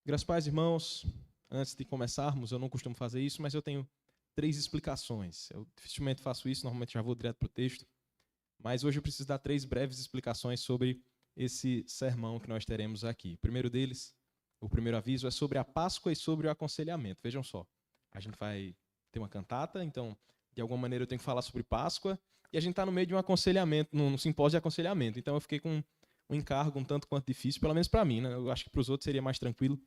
Graças a Deus, irmãos, antes de começarmos, eu não costumo fazer isso, mas eu tenho 3 explicações. Eu dificilmente faço isso, normalmente já vou direto para o texto, mas hoje eu preciso dar 3 breves explicações sobre esse sermão que nós teremos aqui. O primeiro deles, o primeiro aviso, é sobre a Páscoa e sobre o aconselhamento. Vejam só, a gente vai ter uma cantata, então, de alguma maneira eu tenho que falar sobre Páscoa, e a gente está no meio de um aconselhamento, num simpósio de aconselhamento, então eu fiquei com um encargo um tanto quanto difícil, pelo menos para mim, né? Eu acho que para os outros seria mais tranquilo,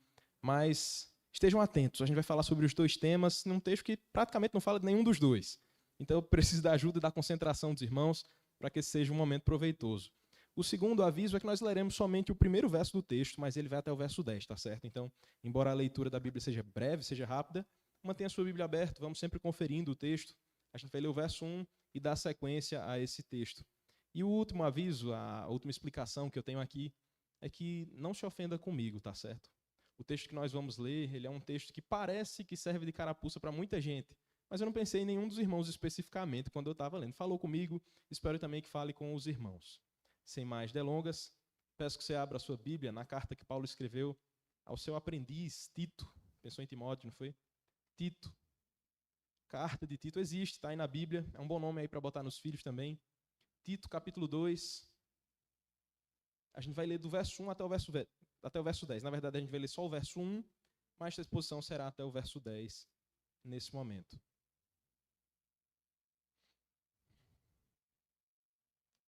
mas estejam atentos, a gente vai falar sobre os 2 temas num texto que praticamente não fala de nenhum dos 2. Então eu preciso da ajuda e da concentração dos irmãos para que esse seja um momento proveitoso. O segundo aviso é que nós leremos somente o primeiro verso do texto, mas ele vai até o verso 10, tá certo? Então, embora a leitura da Bíblia seja breve, seja rápida, mantenha a sua Bíblia aberta, vamos sempre conferindo o texto. A gente vai ler o verso 1 e dar sequência a esse texto. E o último aviso, a última explicação que eu tenho aqui, é que não se ofenda comigo, tá certo? O texto que nós vamos ler, ele é um texto que parece que serve de carapuça para muita gente, mas eu não pensei em nenhum dos irmãos especificamente quando eu estava lendo. Falou comigo, espero também que fale com os irmãos. Sem mais delongas, peço que você abra a sua Bíblia na carta que Paulo escreveu ao seu aprendiz, Tito. Pensou em Timóteo, não foi? Tito. Carta de Tito existe, está aí na Bíblia, é um bom nome aí para botar nos filhos também. Tito, capítulo 2, a gente vai ler do verso 1 até o verso 10. Na verdade, a gente vai ler só o verso 1, mas a exposição será até o verso 10 nesse momento.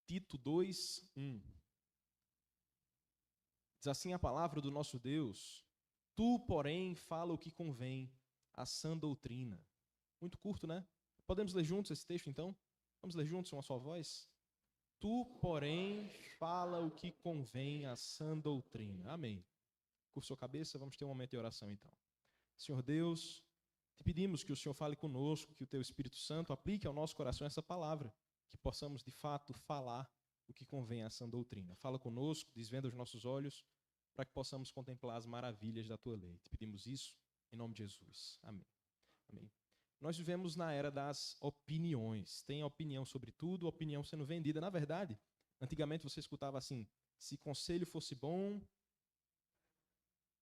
Tito 2, 1. Diz assim a palavra do nosso Deus: Tu, porém, fala o que convém à sã doutrina. Muito curto, né? Podemos ler juntos esse texto, então? Vamos ler juntos, uma só voz? Tu, porém, fala o que convém à sã doutrina. Amém. Curva sua cabeça, vamos ter um momento de oração, então. Senhor Deus, te pedimos que o Senhor fale conosco, que o Teu Espírito Santo aplique ao nosso coração essa palavra, que possamos, de fato, falar o que convém à sã doutrina. Fala conosco, desvenda os nossos olhos, para que possamos contemplar as maravilhas da Tua lei. Te pedimos isso em nome de Jesus. Amém. Amém. Nós vivemos na era das opiniões. Tem opinião sobre tudo, opinião sendo vendida. Na verdade, antigamente você escutava assim: se conselho fosse bom,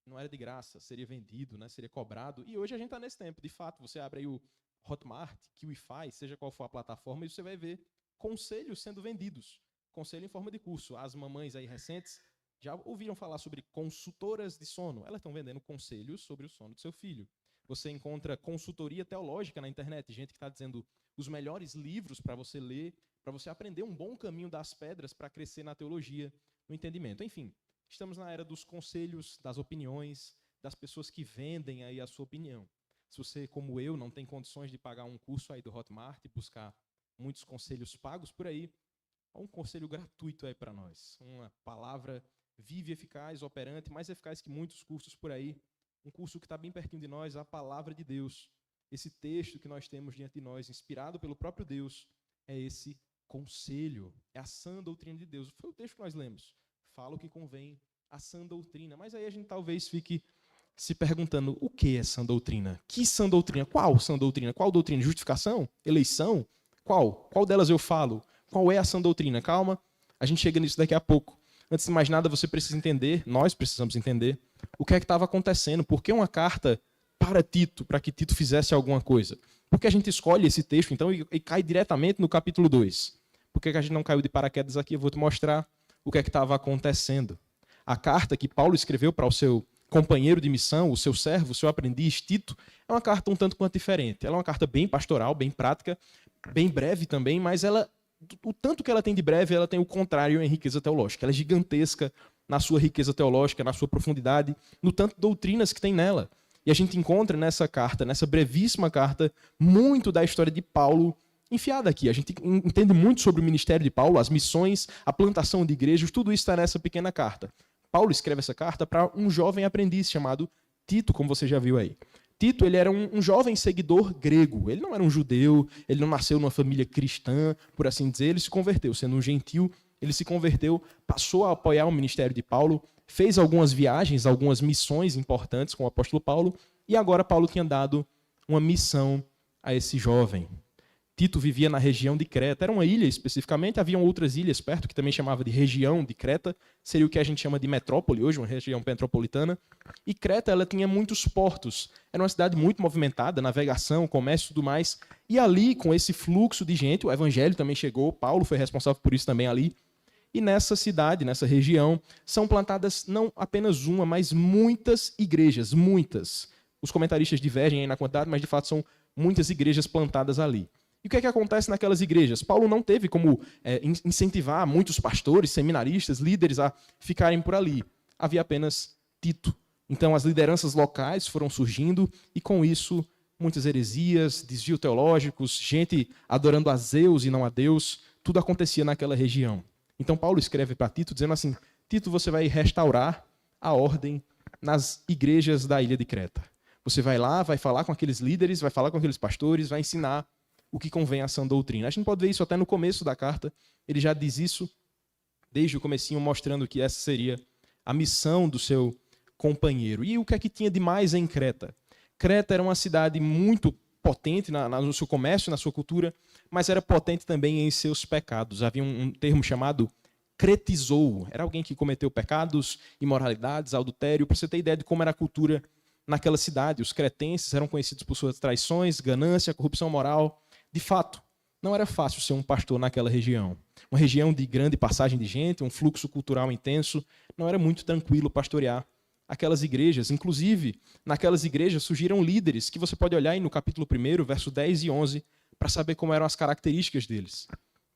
não era de graça, seria vendido, né? Seria cobrado. E hoje a gente está nesse tempo. De fato, você abre aí o Hotmart, KiwiFi, seja qual for a plataforma, e você vai ver conselhos sendo vendidos. Conselho em forma de curso. As mamães aí recentes já ouviram falar sobre consultoras de sono. Elas estão vendendo conselhos sobre o sono do seu filho. Você encontra consultoria teológica na internet, gente que está dizendo os melhores livros para você ler, para você aprender um bom caminho das pedras para crescer na teologia, no entendimento. Enfim, estamos na era dos conselhos, das opiniões, das pessoas que vendem aí a sua opinião. Se você, como eu, não tem condições de pagar um curso aí do Hotmart e buscar muitos conselhos pagos por aí, há um conselho gratuito aí para nós. Uma palavra viva e eficaz, operante, mais eficaz que muitos cursos por aí. Um curso que está bem pertinho de nós, a palavra de Deus. Esse texto que nós temos diante de nós, inspirado pelo próprio Deus, é esse conselho, é a sã doutrina de Deus. Foi o texto que nós lemos. Fala o que convém à sã doutrina. Mas aí a gente talvez fique se perguntando: o que é sã doutrina? Que sã doutrina? Qual sã doutrina? Qual doutrina? Justificação? Eleição? Qual? Qual delas eu falo? Qual é a sã doutrina? Calma, a gente chega nisso daqui a pouco. Antes de mais nada, você precisa entender, nós precisamos entender, o que é que estava acontecendo. Por que uma carta para Tito, para que Tito fizesse alguma coisa? Por que a gente escolhe esse texto, então, e cai diretamente no capítulo 2? Por que a gente não caiu de paraquedas aqui? Eu vou te mostrar o que é que estava acontecendo. A carta que Paulo escreveu para o seu companheiro de missão, o seu servo, o seu aprendiz, Tito, é uma carta um tanto quanto diferente. Ela é uma carta bem pastoral, bem prática, bem breve também, mas ela, o tanto que ela tem de breve, ela tem o contrário em riqueza teológica. Ela é gigantesca na sua riqueza teológica, na sua profundidade, no tanto de doutrinas que tem nela. E a gente encontra nessa carta, nessa brevíssima carta, muito da história de Paulo enfiada aqui. A gente entende muito sobre o ministério de Paulo, as missões, a plantação de igrejas, tudo isso está nessa pequena carta. Paulo escreve essa carta para um jovem aprendiz chamado Tito, como você já viu aí. Tito, ele era um jovem seguidor grego. Ele não era um judeu, ele não nasceu numa família cristã, por assim dizer. Ele se converteu, sendo um gentil, ele se converteu, passou a apoiar o ministério de Paulo, fez algumas viagens, algumas missões importantes com o apóstolo Paulo, e agora Paulo tinha dado uma missão a esse jovem. Tito vivia na região de Creta. Era uma ilha especificamente, haviam outras ilhas perto que também chamava de região de Creta. Seria o que a gente chama de metrópole hoje, uma região metropolitana. E Creta, ela tinha muitos portos. Era uma cidade muito movimentada, navegação, comércio e tudo mais. E ali, com esse fluxo de gente, o evangelho também chegou. Paulo foi responsável por isso também ali. E nessa cidade, nessa região, são plantadas não apenas uma, mas muitas igrejas, muitas. Os comentaristas divergem aí na quantidade, mas de fato são muitas igrejas plantadas ali. E o que é que acontece naquelas igrejas? Paulo não teve como incentivar muitos pastores, seminaristas, líderes a ficarem por ali. Havia apenas Tito. Então as lideranças locais foram surgindo e com isso muitas heresias, desvios teológicos, gente adorando a Zeus e não a Deus, tudo acontecia naquela região. Então Paulo escreve para Tito dizendo assim: Tito, você vai restaurar a ordem nas igrejas da ilha de Creta. Você vai lá, vai falar com aqueles líderes, vai falar com aqueles pastores, vai ensinar o que convém à sã doutrina. A gente pode ver isso até no começo da carta. Ele já diz isso desde o comecinho, mostrando que essa seria a missão do seu companheiro. E o que é que tinha de mais em Creta? Creta era uma cidade muito potente no seu comércio, na sua cultura, mas era potente também em seus pecados. Havia um termo chamado cretizou. Era alguém que cometeu pecados, imoralidades, adultério. Para você ter ideia de como era a cultura naquela cidade. Os cretenses eram conhecidos por suas traições, ganância, corrupção moral. De fato, não era fácil ser um pastor naquela região. Uma região de grande passagem de gente, um fluxo cultural intenso. Não era muito tranquilo pastorear aquelas igrejas. Inclusive, naquelas igrejas surgiram líderes que você pode olhar aí no capítulo 1, verso 10 e 11, para saber como eram as características deles.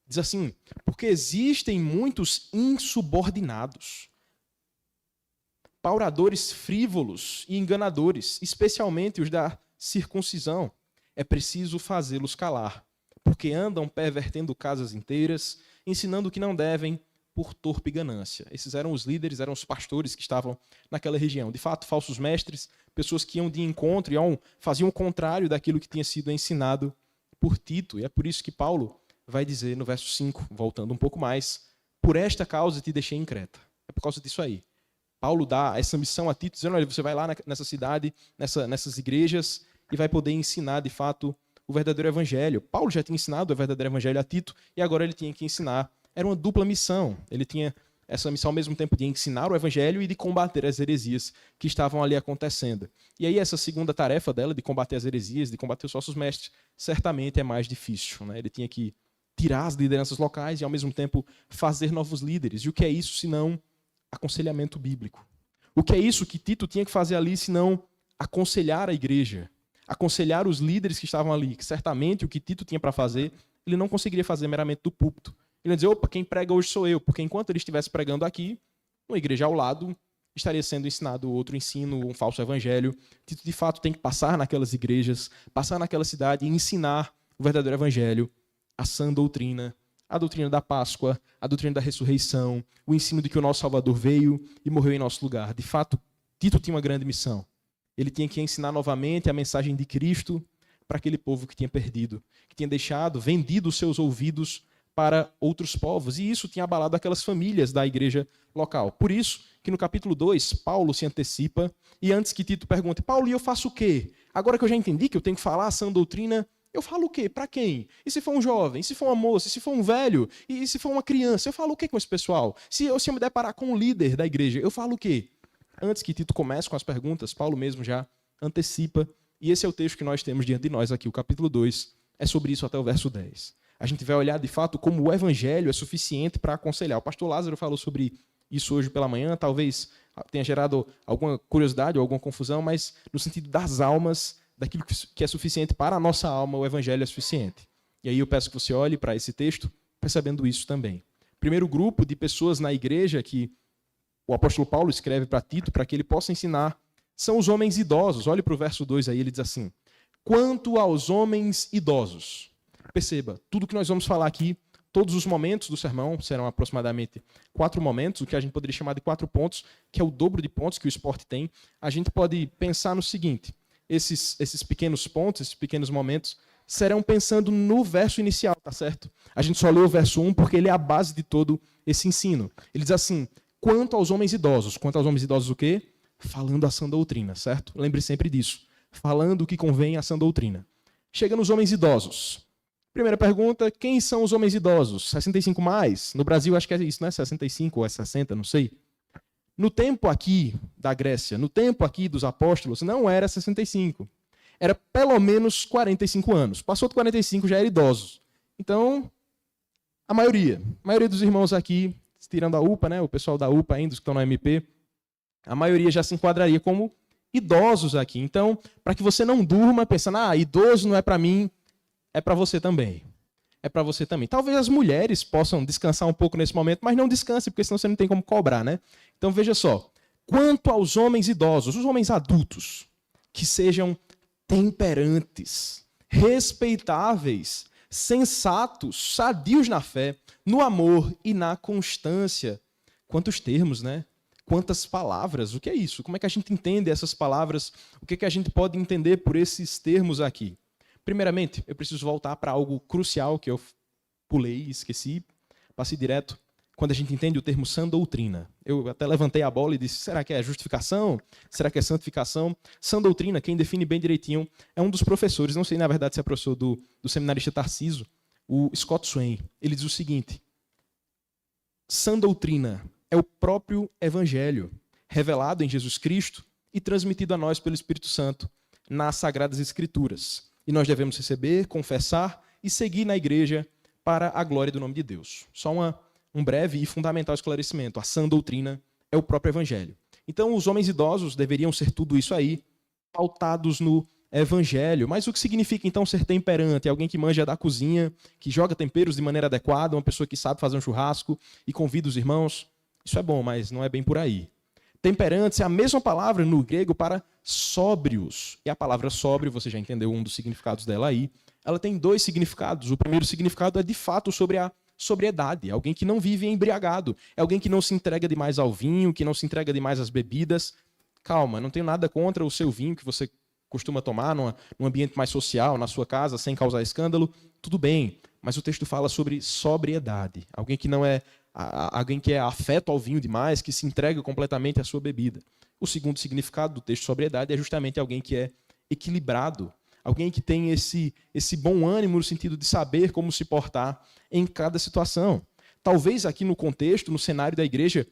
Diz assim: porque existem muitos insubordinados, pauradores frívolos e enganadores, especialmente os da circuncisão. É preciso fazê-los calar, porque andam pervertendo casas inteiras, ensinando o que não devem por torpe ganância. Esses eram os líderes, eram os pastores que estavam naquela região. De fato, falsos mestres, pessoas que iam de encontro e faziam o contrário daquilo que tinha sido ensinado por Tito. E é por isso que Paulo vai dizer no verso 5, voltando um pouco mais: por esta causa te deixei em Creta. É por causa disso aí. Paulo dá essa missão a Tito, dizendo: olha, você vai lá nessa cidade, nessas igrejas, e vai poder ensinar, de fato, o verdadeiro evangelho. Paulo já tinha ensinado o verdadeiro evangelho a Tito, e agora ele tinha que ensinar. Era uma dupla missão. Ele tinha essa missão ao mesmo tempo de ensinar o evangelho e de combater as heresias que estavam ali acontecendo. E aí essa segunda tarefa dela, de combater as heresias, de combater os falsos mestres, certamente é mais difícil, né? Ele tinha que tirar as lideranças locais e, ao mesmo tempo, fazer novos líderes. E o que é isso, senão aconselhamento bíblico? O que é isso que Tito tinha que fazer ali, senão aconselhar a igreja? Aconselhar os líderes que estavam ali, que certamente o que Tito tinha para fazer, ele não conseguiria fazer meramente do púlpito. Ele ia dizer: opa, quem prega hoje sou eu, porque enquanto ele estivesse pregando aqui, uma igreja ao lado estaria sendo ensinado outro ensino, um falso evangelho. Tito, de fato, tem que passar naquelas igrejas, passar naquela cidade e ensinar o verdadeiro evangelho, a sã doutrina, a doutrina da Páscoa, a doutrina da ressurreição, o ensino de que o nosso Salvador veio e morreu em nosso lugar. De fato, Tito tinha uma grande missão. Ele tinha que ensinar novamente a mensagem de Cristo para aquele povo que tinha perdido, que tinha vendido os seus ouvidos para outros povos. E isso tinha abalado aquelas famílias da igreja local. Por isso que no capítulo 2, Paulo se antecipa, e antes que Tito pergunte: Paulo, e eu faço o quê? Agora que eu já entendi que eu tenho que falar a sã doutrina, eu falo o quê? Para quem? E se for um jovem? E se for uma moça? E se for um velho? E se for uma criança? Eu falo o quê com esse pessoal? Se eu me deparar com um líder da igreja, eu falo o quê? Antes que Tito comece com as perguntas, Paulo mesmo já antecipa. E esse é o texto que nós temos diante de nós aqui, o capítulo 2. É sobre isso até o verso 10. A gente vai olhar, de fato, como o evangelho é suficiente para aconselhar. O pastor Lázaro falou sobre isso hoje pela manhã. Talvez tenha gerado alguma curiosidade ou alguma confusão, mas no sentido das almas, daquilo que é suficiente para a nossa alma, o evangelho é suficiente. E aí eu peço que você olhe para esse texto percebendo isso também. Primeiro grupo de pessoas na igreja que o apóstolo Paulo escreve para Tito, para que ele possa ensinar, são os homens idosos. Olhe para o verso 2 aí, ele diz assim: quanto aos homens idosos. Perceba, tudo que nós vamos falar aqui, todos os momentos do sermão, serão aproximadamente 4 momentos, o que a gente poderia chamar de 4 pontos, que é o dobro de pontos que o esporte tem. A gente pode pensar no seguinte: esses pequenos pontos, esses pequenos momentos, serão pensando no verso inicial, tá certo? A gente só leu o verso 1 porque ele é a base de todo esse ensino. Ele diz assim: quanto aos homens idosos. Quanto aos homens idosos o quê? Falando a sã doutrina, certo? Lembre sempre disso. Falando o que convém à sã doutrina. Chega nos homens idosos. Primeira pergunta, quem são os homens idosos? 65 mais? No Brasil acho que é isso, né? 65 ou é 60, não sei. No tempo aqui da Grécia, no tempo aqui dos apóstolos, não era 65. Era pelo menos 45 anos. Passou de 45 já era idosos. Então, a maioria dos irmãos aqui, tirando a UPA, né? O pessoal da UPA ainda, os que estão na MP, a maioria já se enquadraria como idosos aqui. Então, para que você não durma pensando, idoso não é para mim, é para você também. É para você também. Talvez as mulheres possam descansar um pouco nesse momento, mas não descanse, porque senão você não tem como cobrar, né? Então, veja só. Quanto aos homens idosos, os homens adultos, que sejam temperantes, respeitáveis, sensatos, sadios na fé, no amor e na constância. Quantos termos, né? Quantas palavras. O que é isso? Como é que a gente entende essas palavras? O que é que a gente pode entender por esses termos aqui? Primeiramente, eu preciso voltar para algo crucial que eu pulei, esqueci, passei direto. Quando a gente entende o termo sã doutrina. Eu até levantei a bola e disse, será que é justificação? Será que é santificação? Sã doutrina, quem define bem direitinho, é um dos professores, não sei na verdade se é professor do seminarista Tarciso, o Scott Swain. Ele diz o seguinte, sã doutrina é o próprio evangelho, revelado em Jesus Cristo e transmitido a nós pelo Espírito Santo nas Sagradas Escrituras. E nós devemos receber, confessar e seguir na igreja para a glória do nome de Deus. Só um breve e fundamental esclarecimento. A sã doutrina é o próprio evangelho. Então, os homens idosos deveriam ser tudo isso aí, pautados no evangelho. Mas o que significa, então, ser temperante? Alguém que manja da cozinha, que joga temperos de maneira adequada, uma pessoa que sabe fazer um churrasco e convida os irmãos. Isso é bom, mas não é bem por aí. Temperantes é a mesma palavra no grego para sóbrios. E a palavra sóbrio, você já entendeu um dos significados dela aí, ela tem dois significados. O primeiro significado é, de fato, sobre a sobriedade. Alguém que não vive embriagado. É alguém que não se entrega demais ao vinho, que não se entrega demais às bebidas. Calma, não tenho nada contra o seu vinho que você costuma tomar num ambiente mais social, na sua casa, sem causar escândalo. Tudo bem, mas o texto fala sobre sobriedade. Alguém que não é alguém que é afeto ao vinho demais, que se entrega completamente à sua bebida. O segundo significado do texto sobriedade é justamente alguém que é equilibrado, alguém que tem esse bom ânimo no sentido de saber como se portar em cada situação. Talvez aqui no contexto, no cenário da igreja,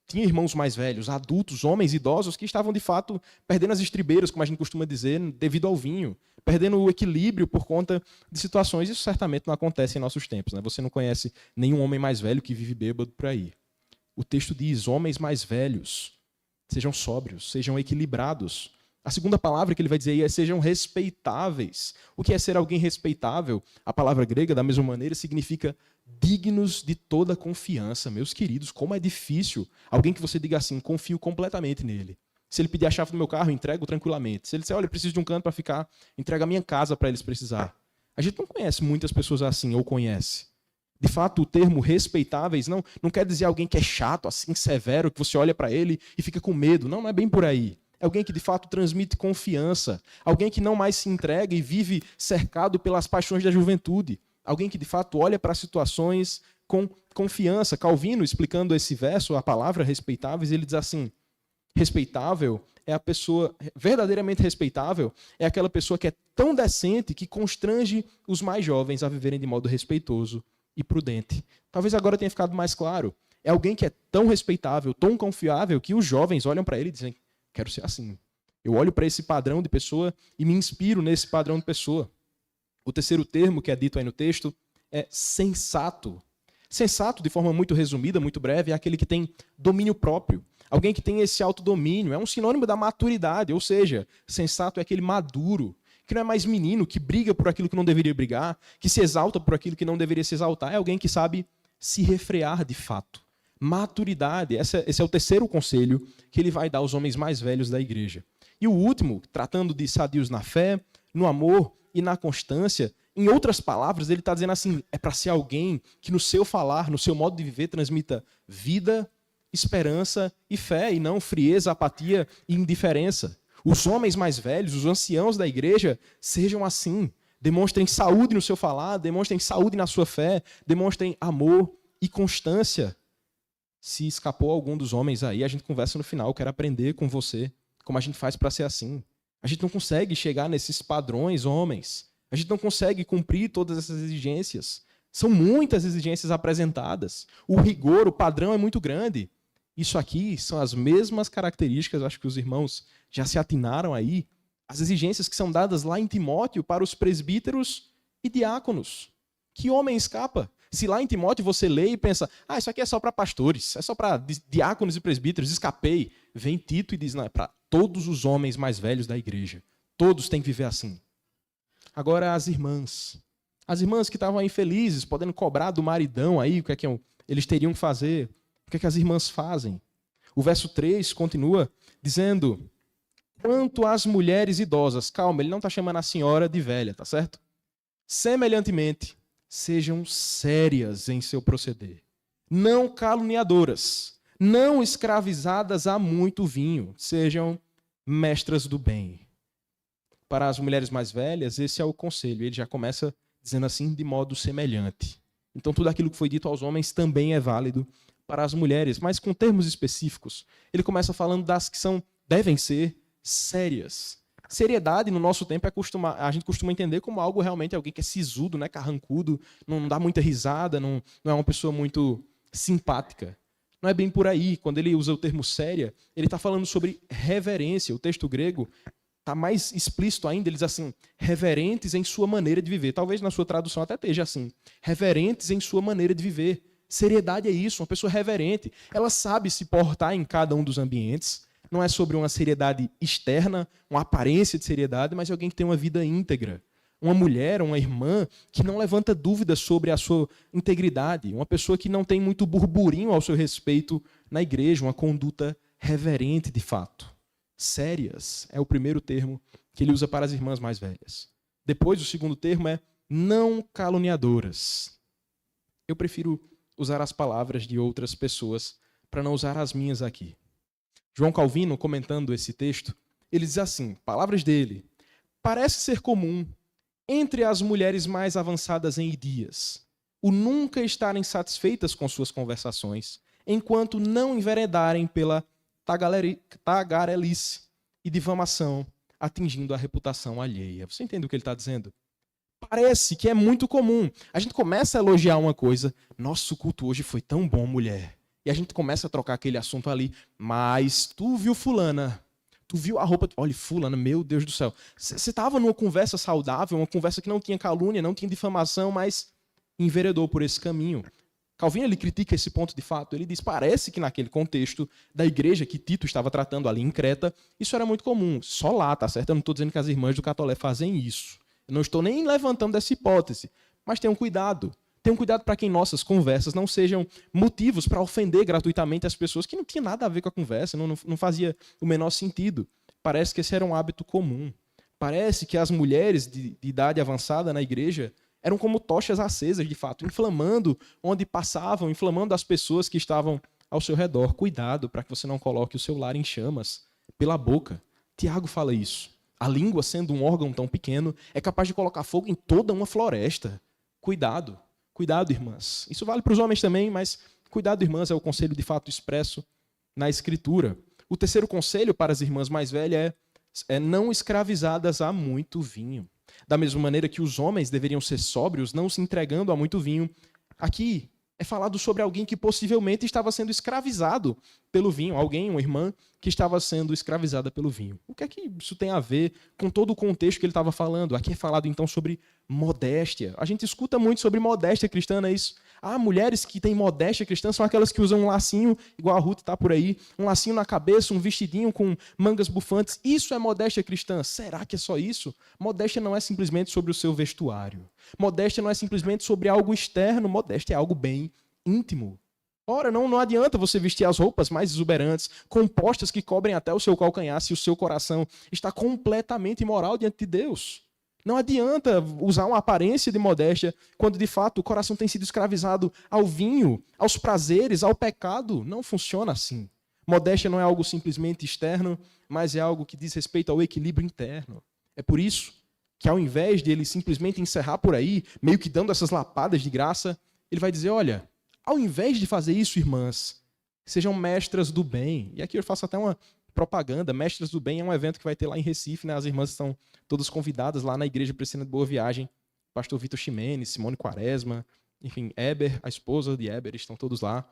tinha irmãos mais velhos, adultos, homens, idosos, que estavam, de fato, perdendo as estribeiras, como a gente costuma dizer, devido ao vinho, perdendo o equilíbrio por conta de situações. Isso certamente não acontece em nossos tempos, né? Você não conhece nenhum homem mais velho que vive bêbado por aí. O texto diz, homens mais velhos, sejam sóbrios, sejam equilibrados. A segunda palavra que ele vai dizer aí é sejam respeitáveis. O que é ser alguém respeitável? A palavra grega, da mesma maneira, significa dignos de toda confiança. Meus queridos, como é difícil alguém que você diga assim, confio completamente nele. Se ele pedir a chave do meu carro, entrego tranquilamente. Se ele disser, olha, eu preciso de um canto para ficar, entrega a minha casa para eles precisar. A gente não conhece muitas pessoas assim, ou conhece. De fato, o termo respeitáveis não quer dizer alguém que é chato, assim, severo, que você olha para ele e fica com medo. Não é bem por aí. É alguém que, de fato, transmite confiança. Alguém que não mais se entrega e vive cercado pelas paixões da juventude. Alguém que, de fato, olha para situações com confiança. Calvino, explicando esse verso, a palavra respeitáveis, ele diz assim, respeitável é a pessoa, verdadeiramente respeitável, é aquela pessoa que é tão decente que constrange os mais jovens a viverem de modo respeitoso e prudente. Talvez agora tenha ficado mais claro. É alguém que é tão respeitável, tão confiável, que os jovens olham para ele e dizem, quero ser assim. Eu olho para esse padrão de pessoa e me inspiro nesse padrão de pessoa. O terceiro termo que é dito aí no texto é sensato. Sensato, de forma muito resumida, muito breve, é aquele que tem domínio próprio. Alguém que tem esse autodomínio. É um sinônimo da maturidade, ou seja, sensato é aquele maduro, que não é mais menino, que briga por aquilo que não deveria brigar, que se exalta por aquilo que não deveria se exaltar. É alguém que sabe se refrear de fato. Maturidade, esse é o terceiro conselho que ele vai dar aos homens mais velhos da igreja. E o último, tratando de sadios na fé, no amor e na constância, em outras palavras, ele está dizendo assim, é para ser alguém que no seu falar, no seu modo de viver, transmita vida, esperança e fé, e não frieza, apatia e indiferença. Os homens mais velhos, os anciãos da igreja, sejam assim. Demonstrem saúde no seu falar, demonstrem saúde na sua fé, demonstrem amor e constância. Se escapou algum dos homens aí, a gente conversa no final, eu quero aprender com você como a gente faz para ser assim. A gente não consegue chegar nesses padrões, homens, A gente não consegue cumprir todas essas exigências. São muitas exigências apresentadas. O rigor, o padrão é muito grande. Isso aqui são as mesmas características, acho que os irmãos já se atinaram aí, as exigências que são dadas lá em Timóteo para os presbíteros e diáconos. Que homem escapa? Se lá em Timóteo você lê e pensa, isso aqui é só para pastores, é só para diáconos e presbíteros, escapei. Vem Tito e diz, não, é para todos os homens mais velhos da igreja. Todos têm que viver assim. Agora as irmãs que estavam aí felizes, podendo cobrar do maridão aí, o que é que eles teriam que fazer, o que é que as irmãs fazem? O verso 3 continua dizendo, quanto às mulheres idosas, calma, ele não está chamando a senhora de velha, tá certo? Semelhantemente, sejam sérias em seu proceder, não caluniadoras, não escravizadas a muito vinho, sejam mestras do bem. Para as mulheres mais velhas, esse é o conselho. Ele já começa dizendo assim, de modo semelhante. Então, tudo aquilo que foi dito aos homens também é válido para as mulheres, mas com termos específicos. Ele começa falando das que devem ser sérias. Seriedade, no nosso tempo, a gente costuma entender como algo realmente alguém que é sisudo, né, carrancudo, não dá muita risada, não é uma pessoa muito simpática. Não é bem por aí. Quando ele usa o termo séria, ele está falando sobre reverência. O texto grego está mais explícito ainda, ele diz assim, reverentes em sua maneira de viver. Talvez na sua tradução até esteja assim, reverentes em sua maneira de viver. Seriedade é isso, uma pessoa reverente. Ela sabe se portar em cada um dos ambientes. Não é sobre uma seriedade externa, uma aparência de seriedade, mas é alguém que tem uma vida íntegra. Uma mulher, uma irmã, que não levanta dúvidas sobre a sua integridade. Uma pessoa que não tem muito burburinho ao seu respeito na igreja. Uma conduta reverente, de fato. Sérias é o primeiro termo que ele usa para as irmãs mais velhas. Depois, o segundo termo é não caluniadoras. Eu prefiro usar as palavras de outras pessoas para não usar as minhas aqui. João Calvino, comentando esse texto, ele diz assim, palavras dele, parece ser comum entre as mulheres mais avançadas em dias o nunca estarem satisfeitas com suas conversações, enquanto não enveredarem pela tagarelice e difamação, atingindo a reputação alheia. Você entende o que ele está dizendo? Parece que é muito comum. A gente começa a elogiar uma coisa, nosso culto hoje foi tão bom, mulher. E a gente começa a trocar aquele assunto ali, mas tu viu fulana, tu viu a roupa, olha fulana, meu Deus do céu. Você estava numa conversa saudável, uma conversa que não tinha calúnia, não tinha difamação, mas enveredou por esse caminho. Calvino, ele critica esse ponto de fato. Ele diz, parece que naquele contexto da igreja que Tito estava tratando ali em Creta, isso era muito comum. Só lá, tá certo? Eu não estou dizendo que as irmãs do Catolé fazem isso. Eu não estou nem levantando essa hipótese. Mas tenham cuidado. Tenham cuidado para que em nossas conversas não sejam motivos para ofender gratuitamente as pessoas que não tinha nada a ver com a conversa, não fazia o menor sentido. Parece que esse era um hábito comum. Parece que as mulheres de idade avançada na igreja eram como tochas acesas, de fato, inflamando onde passavam, inflamando as pessoas que estavam ao seu redor. Cuidado para que você não coloque o seu lar em chamas pela boca. Tiago fala isso. A língua, sendo um órgão tão pequeno, é capaz de colocar fogo em toda uma floresta. Cuidado. Cuidado, irmãs. Isso vale para os homens também, mas cuidado, irmãs, é o conselho de fato expresso na Escritura. O terceiro conselho para as irmãs mais velhas é não escravizadas a muito vinho. Da mesma maneira que os homens deveriam ser sóbrios, não se entregando a muito vinho. Aqui é falado sobre alguém que possivelmente estava sendo escravizado pelo vinho. Alguém, uma irmã, que estava sendo escravizada pelo vinho. O que é que isso tem a ver com todo o contexto que ele estava falando? Aqui é falado então sobre modéstia. A gente escuta muito sobre modéstia cristã, não é isso? Mulheres que têm modéstia cristã são aquelas que usam um lacinho, igual a Ruth está por aí, um lacinho na cabeça, um vestidinho com mangas bufantes. Isso é modéstia cristã. Será que é só isso? Modéstia não é simplesmente sobre o seu vestuário. Modéstia não é simplesmente sobre algo externo. Modéstia é algo bem íntimo. Ora, não adianta você vestir as roupas mais exuberantes, compostas que cobrem até o seu calcanhar, se o seu coração está completamente imoral diante de Deus. Não adianta usar uma aparência de modéstia quando, de fato, o coração tem sido escravizado ao vinho, aos prazeres, ao pecado. Não funciona assim. Modéstia não é algo simplesmente externo, mas é algo que diz respeito ao equilíbrio interno. É por isso que, ao invés de ele simplesmente encerrar por aí, meio que dando essas lapadas de graça, ele vai dizer, olha, ao invés de fazer isso, irmãs, sejam mestras do bem. E aqui eu faço até uma propaganda. Mestras do Bem é um evento que vai ter lá em Recife, né? As irmãs estão todas convidadas lá na Igreja Presbiteriana de Boa Viagem. Pastor Vitor Ximenes, Simone Quaresma, enfim, Eber, a esposa de Eber, estão todos lá.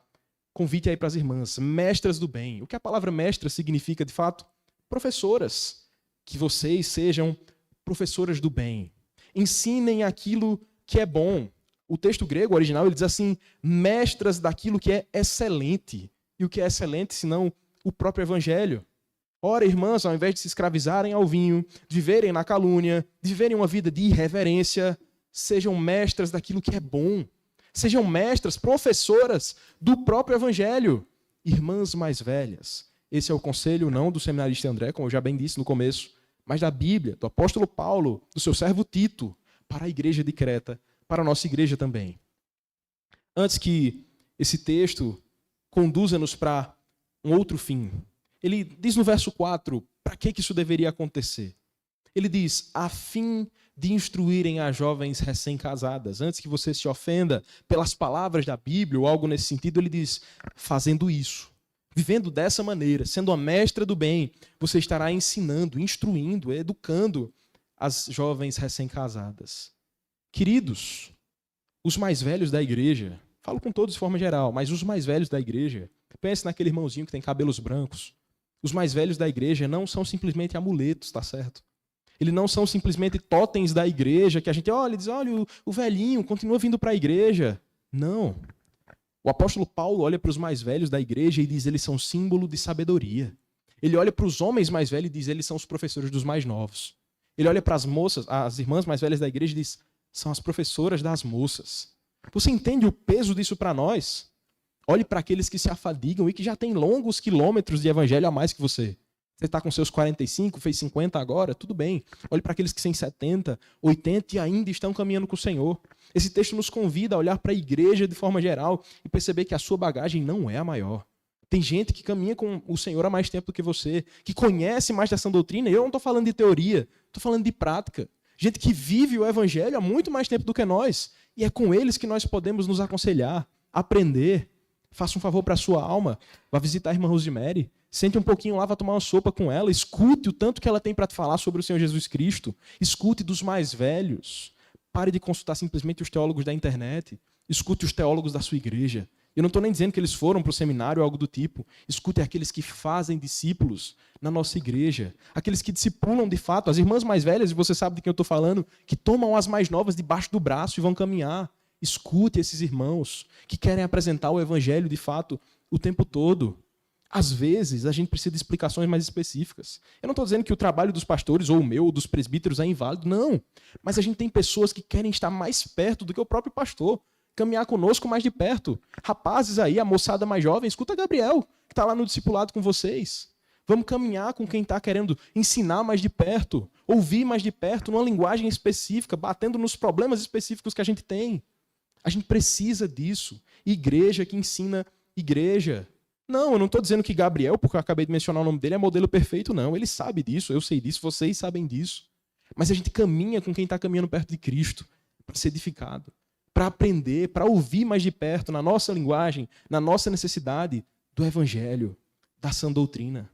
Convite aí para as irmãs, mestras do bem. O que a palavra mestra significa, de fato? Professoras. Que vocês sejam professoras do bem. Ensinem aquilo que é bom. O texto grego original ele diz assim, mestras daquilo que é excelente. E o que é excelente, senão o próprio evangelho? Ora, irmãs, ao invés de se escravizarem ao vinho, de viverem na calúnia, de viverem uma vida de irreverência, sejam mestras daquilo que é bom. Sejam mestras, professoras do próprio evangelho. Irmãs mais velhas. Esse é o conselho não do seminarista André, como eu já bem disse no começo, mas da Bíblia, do apóstolo Paulo, do seu servo Tito, para a igreja de Creta, para a nossa igreja também. Antes que esse texto conduza-nos para um outro fim, ele diz no verso 4, para que isso deveria acontecer? Ele diz, a fim de instruírem as jovens recém-casadas. Antes que você se ofenda pelas palavras da Bíblia ou algo nesse sentido, ele diz, fazendo isso, vivendo dessa maneira, sendo a mestra do bem, você estará ensinando, instruindo, educando as jovens recém-casadas. Queridos, os mais velhos da igreja, falo com todos de forma geral, mas os mais velhos da igreja, pense naquele irmãozinho que tem cabelos brancos. Os mais velhos da igreja não são simplesmente amuletos, tá certo? Eles não são simplesmente totens da igreja, que a gente olha e diz, olha, o velhinho continua vindo para a igreja. Não. O apóstolo Paulo olha para os mais velhos da igreja e diz, eles são símbolo de sabedoria. Ele olha para os homens mais velhos e diz, eles são os professores dos mais novos. Ele olha para as moças, as irmãs mais velhas da igreja e diz, são as professoras das moças. Você entende o peso disso para nós? Olhe para aqueles que se afadigam e que já têm longos quilômetros de evangelho a mais que você. Você está com seus 45, fez 50 agora, tudo bem. Olhe para aqueles que têm 70, 80 e ainda estão caminhando com o Senhor. Esse texto nos convida a olhar para a igreja de forma geral e perceber que a sua bagagem não é a maior. Tem gente que caminha com o Senhor há mais tempo do que você, que conhece mais dessa doutrina. E eu não estou falando de teoria, estou falando de prática. Gente que vive o evangelho há muito mais tempo do que nós. E é com eles que nós podemos nos aconselhar, aprender. Faça um favor para a sua alma, vá visitar a irmã Rosemary, sente um pouquinho lá, vá tomar uma sopa com ela, escute o tanto que ela tem para te falar sobre o Senhor Jesus Cristo, escute dos mais velhos, pare de consultar simplesmente os teólogos da internet, escute os teólogos da sua igreja. Eu não estou nem dizendo que eles foram para o seminário ou algo do tipo, escute aqueles que fazem discípulos na nossa igreja, aqueles que discipulam de fato, as irmãs mais velhas, e você sabe de quem eu estou falando, que tomam as mais novas debaixo do braço e vão caminhar. Escute esses irmãos que querem apresentar o evangelho de fato o tempo todo. Às vezes, a gente precisa de explicações mais específicas. Eu não estou dizendo que o trabalho dos pastores, ou o meu, ou dos presbíteros é inválido, não. Mas a gente tem pessoas que querem estar mais perto do que o próprio pastor, caminhar conosco mais de perto. Rapazes aí, a moçada mais jovem, escuta Gabriel, que está lá no discipulado com vocês. Vamos caminhar com quem está querendo ensinar mais de perto, ouvir mais de perto, numa linguagem específica, batendo nos problemas específicos que a gente tem. A gente precisa disso. Igreja que ensina igreja. Não, eu não estou dizendo que Gabriel, porque eu acabei de mencionar o nome dele, é modelo perfeito, não. Ele sabe disso, eu sei disso, vocês sabem disso. Mas a gente caminha com quem está caminhando perto de Cristo, para ser edificado, para aprender, para ouvir mais de perto, na nossa linguagem, na nossa necessidade, do Evangelho, da sã doutrina.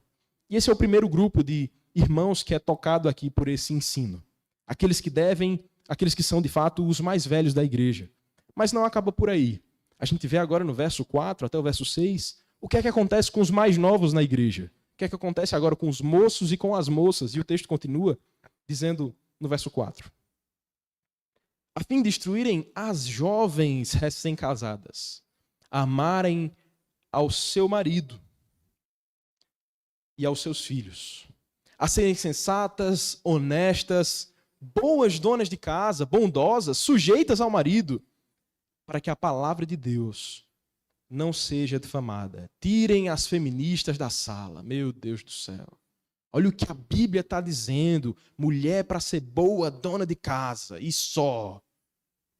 E esse é o primeiro grupo de irmãos que é tocado aqui por esse ensino. Aqueles que são de fato os mais velhos da igreja. Mas não acaba por aí. A gente vê agora no verso 4 até o verso 6, o que é que acontece com os mais novos na igreja? O que é que acontece agora com os moços e com as moças? E o texto continua dizendo no verso 4. A fim de instruírem as jovens recém-casadas, amarem ao seu marido e aos seus filhos, a serem sensatas, honestas, boas donas de casa, bondosas, sujeitas ao marido, para que a palavra de Deus não seja difamada. Tirem as feministas da sala. Meu Deus do céu. Olha o que a Bíblia está dizendo. Mulher para ser boa, dona de casa. E só.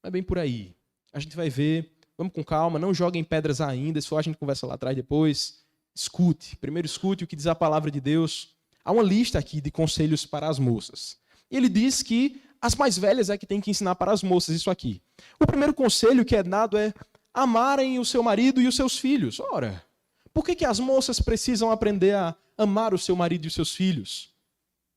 Não é bem por aí. A gente vai ver. Vamos com calma. Não joguem pedras ainda. Se for, a gente conversa lá atrás depois. Escute. Primeiro escute o que diz a palavra de Deus. Há uma lista aqui de conselhos para as moças. E ele diz que as mais velhas é que tem que ensinar para as moças isso aqui. O primeiro conselho que é dado é amarem o seu marido e os seus filhos. Ora, por que as moças precisam aprender a amar o seu marido e os seus filhos.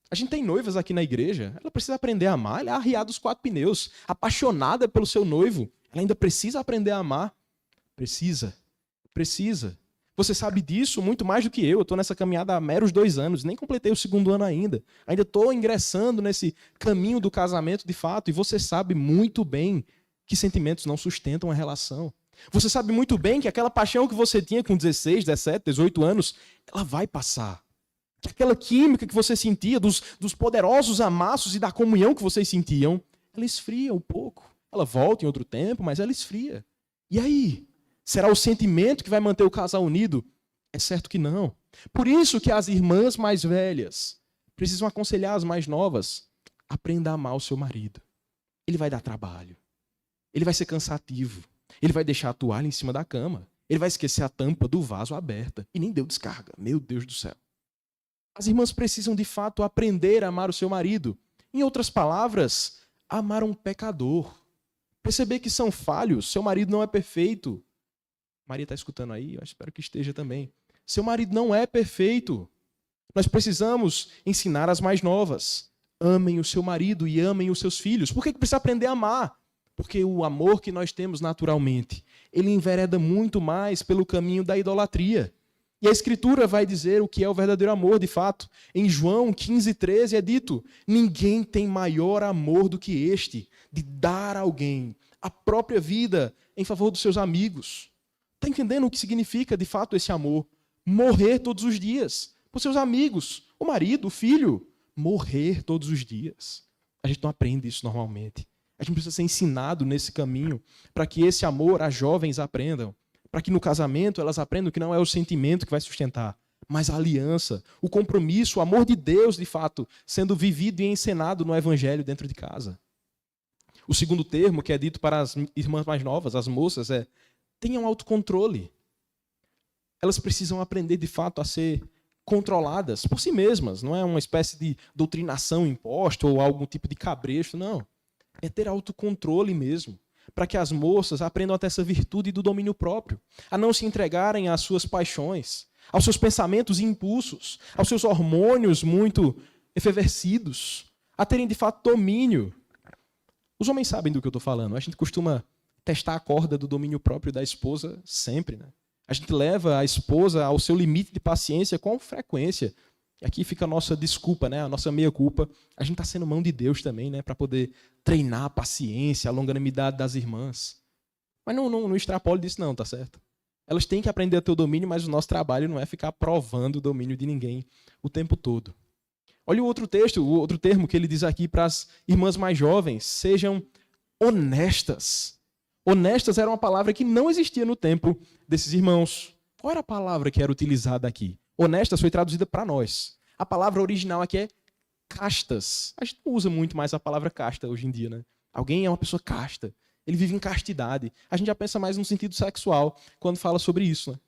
A gente tem noivas aqui na igreja, ela precisa aprender a amar, ela é arriada dos 4 pneus, apaixonada pelo seu noivo, ela ainda precisa aprender a amar. Precisa. Você sabe disso muito mais do que eu estou nessa caminhada há meros 2 anos, nem completei o 2º ano ainda estou ingressando nesse caminho do casamento de fato, e você sabe muito bem que sentimentos não sustentam a relação. Você sabe muito bem que aquela paixão que você tinha com 16, 17, 18 anos, ela vai passar. Que aquela química que você sentia, dos poderosos amassos e da comunhão que vocês sentiam, ela esfria um pouco. Ela volta em outro tempo, mas ela esfria. E aí? Será o sentimento que vai manter o casal unido? É certo que não. Por isso que as irmãs mais velhas precisam aconselhar as mais novas. Aprenda a amar o seu marido. Ele vai dar trabalho. Ele vai ser cansativo. Ele vai deixar a toalha em cima da cama. Ele vai esquecer a tampa do vaso aberta. E nem deu descarga. Meu Deus do céu. As irmãs precisam, de fato, aprender a amar o seu marido. Em outras palavras, amar um pecador. Perceber que são falhos. Seu marido não é perfeito. Maria está escutando aí? Eu espero que esteja também. Seu marido não é perfeito. Nós precisamos ensinar as mais novas. Amem o seu marido e amem os seus filhos. Por que precisa aprender a amar? Porque o amor que nós temos naturalmente, ele envereda muito mais pelo caminho da idolatria. E a Escritura vai dizer o que é o verdadeiro amor, de fato. Em João 15:13 é dito: ninguém tem maior amor do que este, de dar a alguém a própria vida em favor dos seus amigos. Está entendendo o que significa, de fato, esse amor? Morrer todos os dias por seus amigos, o marido, o filho. Morrer todos os dias. A gente não aprende isso normalmente. A gente precisa ser ensinado nesse caminho para que esse amor as jovens aprendam. Para que no casamento elas aprendam que não é o sentimento que vai sustentar, mas a aliança, o compromisso, o amor de Deus, de fato, sendo vivido e encenado no evangelho dentro de casa. O segundo termo que é dito para as irmãs mais novas, as moças, é: tenham autocontrole. Elas precisam aprender, de fato, a ser controladas por si mesmas. Não é uma espécie de doutrinação imposta ou algum tipo de cabresto, não. É ter autocontrole mesmo. Para que as moças aprendam a ter essa virtude do domínio próprio. A não se entregarem às suas paixões, aos seus pensamentos e impulsos, aos seus hormônios muito efervescidos. A terem, de fato, domínio. Os homens sabem do que eu estou falando. A gente costuma testar a corda do domínio próprio da esposa sempre, né? A gente leva a esposa ao seu limite de paciência com frequência. E aqui fica a nossa desculpa, né? A nossa meia-culpa. A gente está sendo mão de Deus também, né? Para poder treinar a paciência, a longanimidade das irmãs. Mas não extrapole disso não, tá certo? Elas têm que aprender a ter o domínio, mas o nosso trabalho não é ficar provando o domínio de ninguém o tempo todo. Olha o outro texto, o outro termo que ele diz aqui para as irmãs mais jovens. Sejam honestas. Honestas era uma palavra que não existia no tempo desses irmãos. Qual era a palavra que era utilizada aqui? Honestas foi traduzida para nós. A palavra original aqui é castas. A gente não usa muito mais a palavra casta hoje em dia, né? Alguém é uma pessoa casta. Ele vive em castidade. A gente já pensa mais no sentido sexual quando fala sobre isso, né?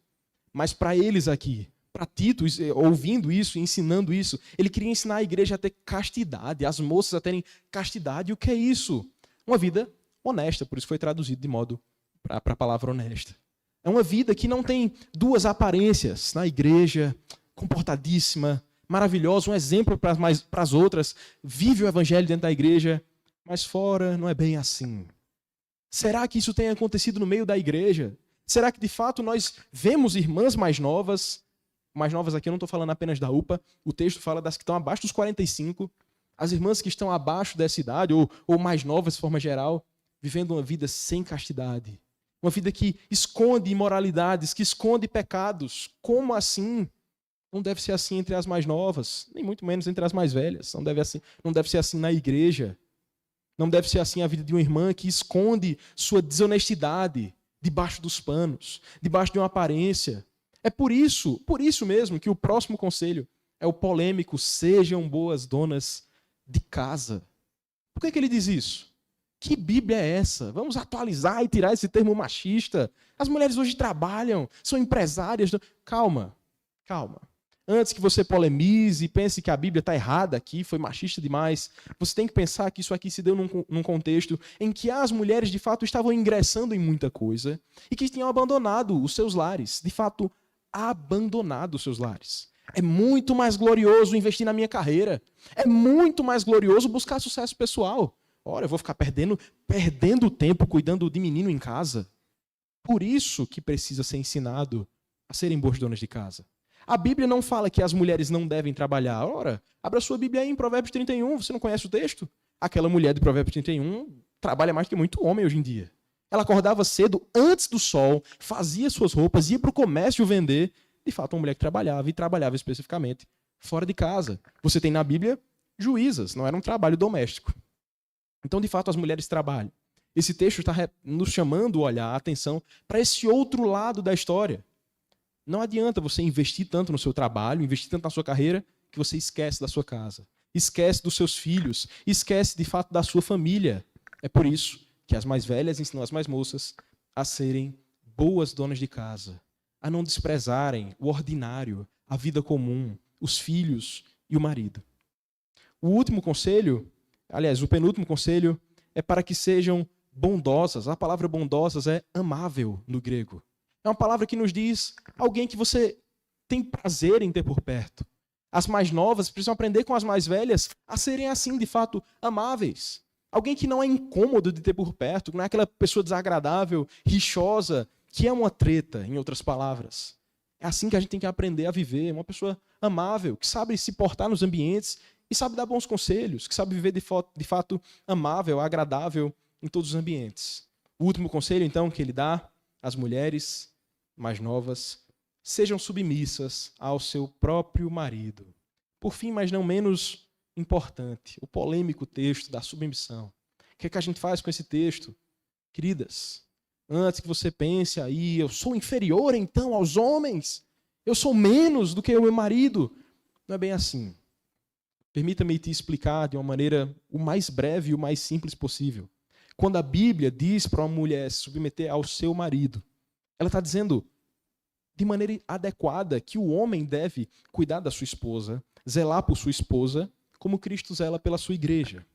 Mas para eles aqui, para Tito, ouvindo isso, ensinando isso, ele queria ensinar a igreja a ter castidade, as moças a terem castidade. E o que é isso? Uma vida honesta, por isso foi traduzido de modo para a palavra honesta. É uma vida que não tem duas aparências na igreja, comportadíssima, maravilhosa, um exemplo para as outras, vive o evangelho dentro da igreja, mas fora não é bem assim. Será que isso tem acontecido no meio da igreja? Será que de fato nós vemos irmãs mais novas aqui eu não estou falando apenas da UPA, o texto fala das que estão abaixo dos 45, as irmãs que estão abaixo dessa idade, ou mais novas de forma geral, vivendo uma vida sem castidade. Uma vida que esconde imoralidades, que esconde pecados. Como assim? Não deve ser assim entre as mais novas, nem muito menos entre as mais velhas. Não deve ser assim na igreja. Não deve ser assim a vida de uma irmã que esconde sua desonestidade debaixo dos panos, debaixo de uma aparência. É por isso mesmo que o próximo conselho é o polêmico: sejam boas donas de casa. Por que ele diz isso? Que Bíblia é essa? Vamos atualizar e tirar esse termo machista. As mulheres hoje trabalham, são empresárias. Calma. Antes que você polemize e pense que a Bíblia está errada aqui, foi machista demais, você tem que pensar que isso aqui se deu num contexto em que as mulheres, de fato, estavam ingressando em muita coisa e que tinham abandonado os seus lares. De fato, abandonado os seus lares. É muito mais glorioso investir na minha carreira. É muito mais glorioso buscar sucesso pessoal. Ora, eu vou ficar perdendo tempo cuidando de menino em casa. Por isso que precisa ser ensinado a serem boas donas de casa. A Bíblia não fala que as mulheres não devem trabalhar. Ora, abra sua Bíblia aí em Provérbios 31. Você não conhece o texto? Aquela mulher de Provérbios 31 trabalha mais que muito homem hoje em dia. Ela acordava cedo, antes do sol, fazia suas roupas, ia para o comércio vender. De fato, uma mulher que trabalhava, e trabalhava especificamente fora de casa. Você tem na Bíblia juízas, não era um trabalho doméstico. Então, de fato, as mulheres trabalham. Esse texto está nos chamando a olhar, a atenção, para esse outro lado da história. Não adianta você investir tanto no seu trabalho, investir tanto na sua carreira, que você esquece da sua casa, esquece dos seus filhos, esquece, de fato, da sua família. É por isso que as mais velhas ensinam as mais moças a serem boas donas de casa, a não desprezarem o ordinário, a vida comum, os filhos e o marido. O último conselho, aliás, o penúltimo conselho, é para que sejam bondosas. A palavra bondosas é amável no grego. É uma palavra que nos diz alguém que você tem prazer em ter por perto. As mais novas precisam aprender com as mais velhas a serem assim, de fato, amáveis. Alguém que não é incômodo de ter por perto, não é aquela pessoa desagradável, rixosa, que é uma treta, em outras palavras. É assim que a gente tem que aprender a viver. Uma pessoa amável, que sabe se portar nos ambientes e sabe dar bons conselhos, que sabe viver de fato amável, agradável em todos os ambientes. O último conselho, então, que ele dá às mulheres mais novas: sejam submissas ao seu próprio marido. Por fim, mas não menos importante, o polêmico texto da submissão. O que é que a gente faz com esse texto? Queridas, antes que você pense aí, eu sou inferior então aos homens, eu sou menos do que o meu marido. Não é bem assim. Permita-me te explicar de uma maneira o mais breve e o mais simples possível. Quando a Bíblia diz para uma mulher se submeter ao seu marido, ela está dizendo de maneira adequada que o homem deve cuidar da sua esposa, zelar por sua esposa, como Cristo zela pela sua igreja.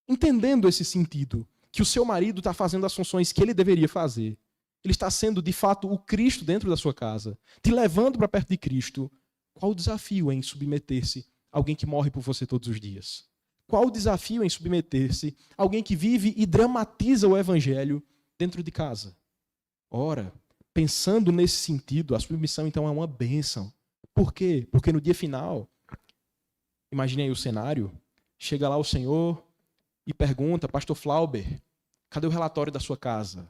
Entendendo esse sentido, que o seu marido está fazendo as funções que ele deveria fazer, ele está sendo, de fato, o Cristo dentro da sua casa, te levando para perto de Cristo, qual o desafio em submeter-se a alguém que morre por você todos os dias? Qual o desafio em submeter-se a alguém que vive e dramatiza o evangelho dentro de casa? Ora, pensando nesse sentido, a submissão então é uma bênção. Por quê? Porque no dia final, imagine aí o cenário, chega lá o Senhor e pergunta: pastor Flauber, cadê o relatório da sua casa?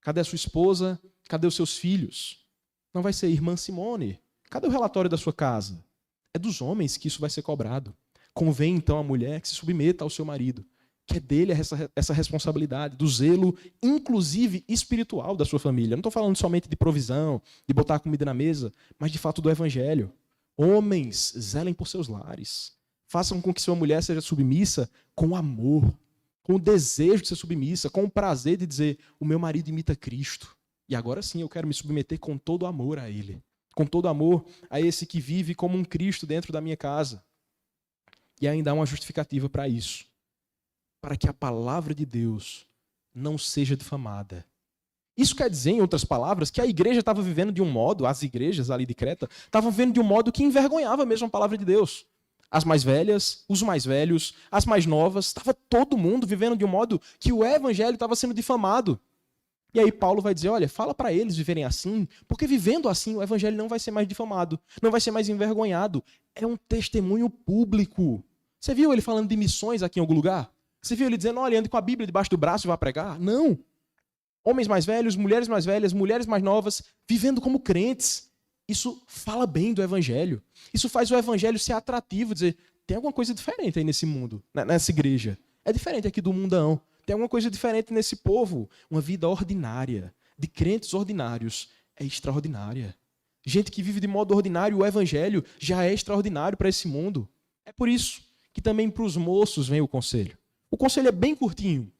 Cadê a sua esposa? Cadê os seus filhos? Não vai ser: irmã Simone, cadê o relatório da sua casa? É dos homens que isso vai ser cobrado. Convém então a mulher que se submeta ao seu marido, que é dele essa responsabilidade, do zelo, inclusive espiritual da sua família. Não estou falando somente de provisão, de botar a comida na mesa, mas de fato do evangelho. Homens, zelem por seus lares. Façam com que sua mulher seja submissa com amor, com o desejo de ser submissa, com o prazer de dizer: o meu marido imita Cristo. E agora sim eu quero me submeter com todo amor a ele. Com todo amor a esse que vive como um Cristo dentro da minha casa. E ainda há uma justificativa para isso. Para que a palavra de Deus não seja difamada. Isso quer dizer, em outras palavras, que a igreja estava vivendo de um modo, as igrejas ali de Creta, estavam vivendo de um modo que envergonhava mesmo a palavra de Deus. As mais velhas, os mais velhos, as mais novas, estava todo mundo vivendo de um modo que o evangelho estava sendo difamado. E aí Paulo vai dizer: olha, fala para eles viverem assim, porque vivendo assim o evangelho não vai ser mais difamado, não vai ser mais envergonhado. É um testemunho público. Você viu ele falando de missões aqui em algum lugar? Você viu ele dizendo: olha, ande com a Bíblia debaixo do braço e vá pregar? Não. Homens mais velhos, mulheres mais velhas, mulheres mais novas, vivendo como crentes. Isso fala bem do evangelho. Isso faz o evangelho ser atrativo, dizer: tem alguma coisa diferente aí nesse mundo, nessa igreja. É diferente aqui do mundão. Tem alguma coisa diferente nesse povo. Uma vida ordinária, de crentes ordinários, é extraordinária. Gente que vive de modo ordinário, o evangelho já é extraordinário para esse mundo. É por isso que também para os moços vem o conselho. O conselho é bem curtinho,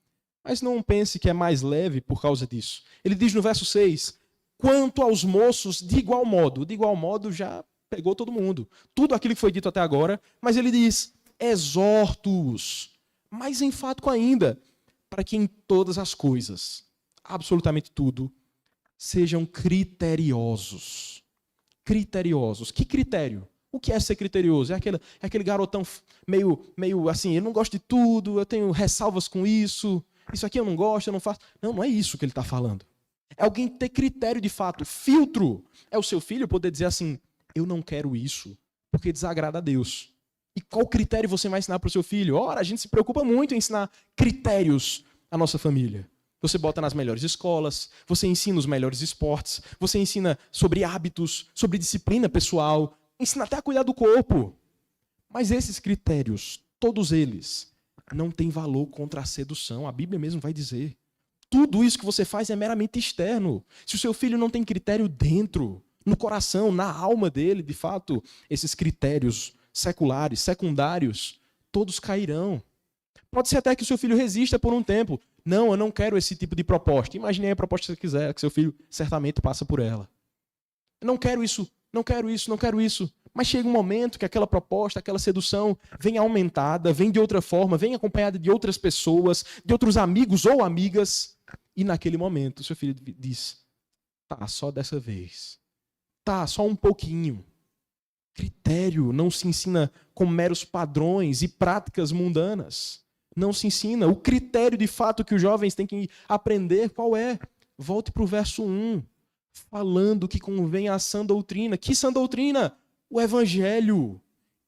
mas não pense que é mais leve por causa disso. Ele diz no verso 6, quanto aos moços, de igual modo já pegou todo mundo. Tudo aquilo que foi dito até agora, mas ele diz, exortos, mais enfático ainda, para que em todas as coisas, absolutamente tudo, sejam criteriosos. Criteriosos. Que critério? O que é ser criterioso? É aquele garotão meio assim, eu não gosto de tudo, eu tenho ressalvas com isso aqui eu não gosto, eu não faço. Não, não é isso que ele está falando. É alguém ter critério de fato, filtro. É o seu filho poder dizer assim, eu não quero isso, porque desagrada a Deus. E qual critério você vai ensinar para o seu filho? Ora, a gente se preocupa muito em ensinar critérios à nossa família. Você bota nas melhores escolas, você ensina os melhores esportes, você ensina sobre hábitos, sobre disciplina pessoal, ensina até a cuidar do corpo. Mas esses critérios, todos eles, não têm valor contra a sedução. A Bíblia mesmo vai dizer. Tudo isso que você faz é meramente externo. Se o seu filho não tem critério dentro, no coração, na alma dele, de fato, esses critérios seculares, secundários, todos cairão. Pode ser até que o seu filho resista por um tempo. Não, eu não quero esse tipo de proposta. Imagine a proposta que você quiser, que seu filho certamente passa por ela. Eu não quero isso, não quero isso, não quero isso. Mas chega um momento que aquela proposta, aquela sedução vem aumentada, vem de outra forma, vem acompanhada de outras pessoas, de outros amigos ou amigas. E naquele momento, o seu filho diz, tá, só dessa vez. Tá, só um pouquinho. Critério não se ensina com meros padrões e práticas mundanas. Não se ensina. O critério de fato que os jovens têm que aprender, qual é? Volte para o verso 1, falando que convém à sã doutrina. Que sã doutrina? O evangelho.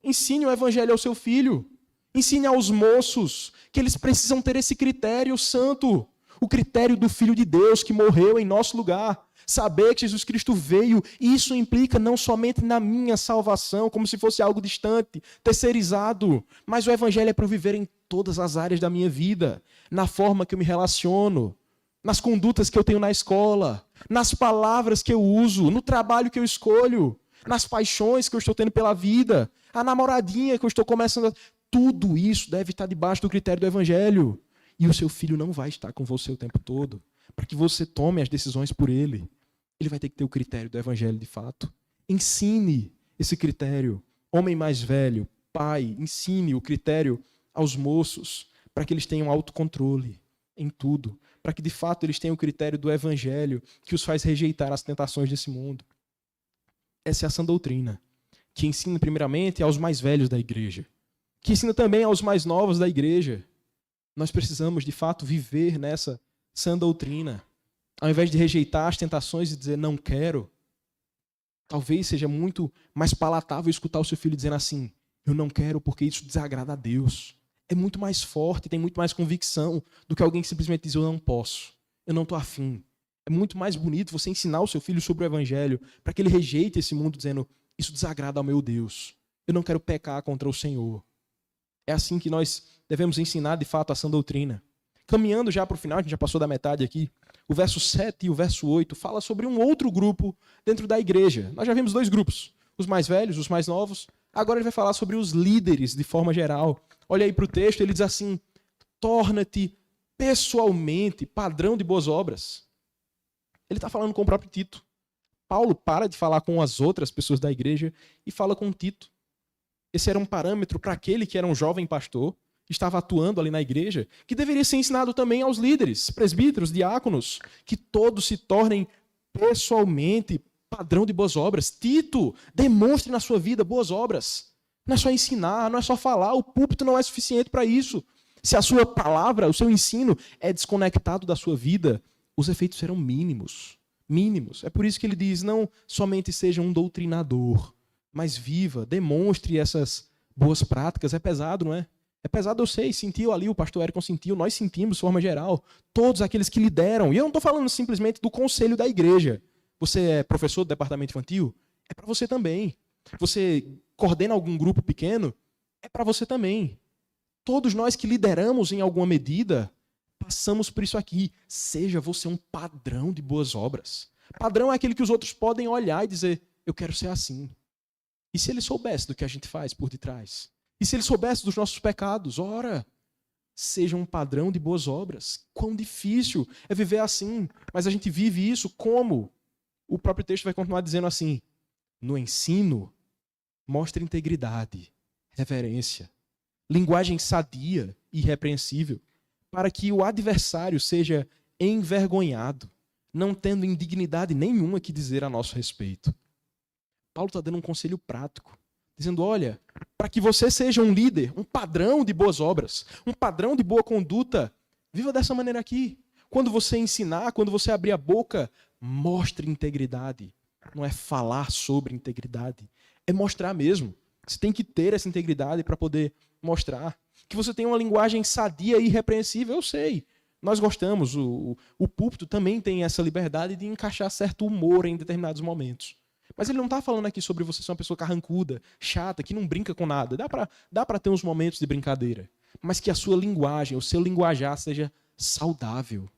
Ensine o evangelho ao seu filho. Ensine aos moços que eles precisam ter esse critério santo. O critério do Filho de Deus que morreu em nosso lugar. Saber que Jesus Cristo veio, e isso implica não somente na minha salvação, como se fosse algo distante, terceirizado, mas o evangelho é para eu viver em todas as áreas da minha vida, na forma que eu me relaciono, nas condutas que eu tenho na escola, nas palavras que eu uso, no trabalho que eu escolho, nas paixões que eu estou tendo pela vida, a namoradinha que eu estou começando. Tudo isso deve estar debaixo do critério do evangelho. E o seu filho não vai estar com você o tempo todo, para que você tome as decisões por ele. Ele vai ter que ter o critério do evangelho de fato. Ensine esse critério. Homem mais velho, pai, ensine o critério aos moços, para que eles tenham autocontrole em tudo, para que de fato eles tenham o critério do evangelho que os faz rejeitar as tentações desse mundo. Essa é a sã doutrina, que ensina primeiramente aos mais velhos da igreja, que ensina também aos mais novos da igreja. Nós precisamos, de fato, viver nessa sã doutrina. Ao invés de rejeitar as tentações e dizer, não quero, talvez seja muito mais palatável escutar o seu filho dizendo assim, eu não quero porque isso desagrada a Deus. É muito mais forte, tem muito mais convicção do que alguém que simplesmente diz, eu não posso, eu não estou afim. É muito mais bonito você ensinar o seu filho sobre o evangelho para que ele rejeite esse mundo dizendo, isso desagrada ao meu Deus. Eu não quero pecar contra o Senhor. É assim que nós devemos ensinar, de fato, a sã doutrina. Caminhando já para o final, a gente já passou da metade aqui, o verso 7 e o verso 8 fala sobre um outro grupo dentro da igreja. Nós já vimos dois grupos, os mais velhos, os mais novos. Agora ele vai falar sobre os líderes de forma geral. Olha aí para o texto, ele diz assim, torna-te pessoalmente padrão de boas obras. Ele está falando com o próprio Tito. Paulo para de falar com as outras pessoas da igreja e fala com Tito. Esse era um parâmetro para aquele que era um jovem pastor, estava atuando ali na igreja, que deveria ser ensinado também aos líderes, presbíteros, diáconos, que todos se tornem pessoalmente padrão de boas obras. Tito, demonstre na sua vida boas obras. Não é só ensinar, não é só falar, o púlpito não é suficiente para isso. Se a sua palavra, o seu ensino é desconectado da sua vida, os efeitos serão mínimos. Mínimos. É por isso que ele diz, não somente seja um doutrinador, mas viva, demonstre essas boas práticas. É pesado, não é? É pesado, eu sei, sentiu ali, o pastor Érico sentiu, nós sentimos de forma geral, todos aqueles que lideram. E eu não estou falando simplesmente do conselho da igreja. Você é professor do departamento infantil? É para você também. Você coordena algum grupo pequeno? É para você também. Todos nós que lideramos em alguma medida, passamos por isso aqui. Seja você um padrão de boas obras. Padrão é aquele que os outros podem olhar e dizer, eu quero ser assim. E se ele soubesse do que a gente faz por detrás? E se ele soubesse dos nossos pecados? Ora, seja um padrão de boas obras. Quão difícil é viver assim. Mas a gente vive isso como? O próprio texto vai continuar dizendo assim, no ensino, mostre integridade, reverência, linguagem sadia e irrepreensível, para que o adversário seja envergonhado, não tendo indignidade nenhuma que dizer a nosso respeito. Paulo está dando um conselho prático. dizendo, olha, para que você seja um líder, um padrão de boas obras, um padrão de boa conduta, viva dessa maneira aqui. Quando você ensinar, quando você abrir a boca, mostre integridade. Não é falar sobre integridade, é mostrar mesmo. Você tem que ter essa integridade para poder mostrar. Que você tem uma linguagem sadia e irrepreensível, eu sei. Nós gostamos, o púlpito também tem essa liberdade de encaixar certo humor em determinados momentos. Mas ele não está falando aqui sobre você ser uma pessoa carrancuda, chata, que não brinca com nada. Dá para ter uns momentos de brincadeira. Mas que a sua linguagem, o seu linguajar seja saudável.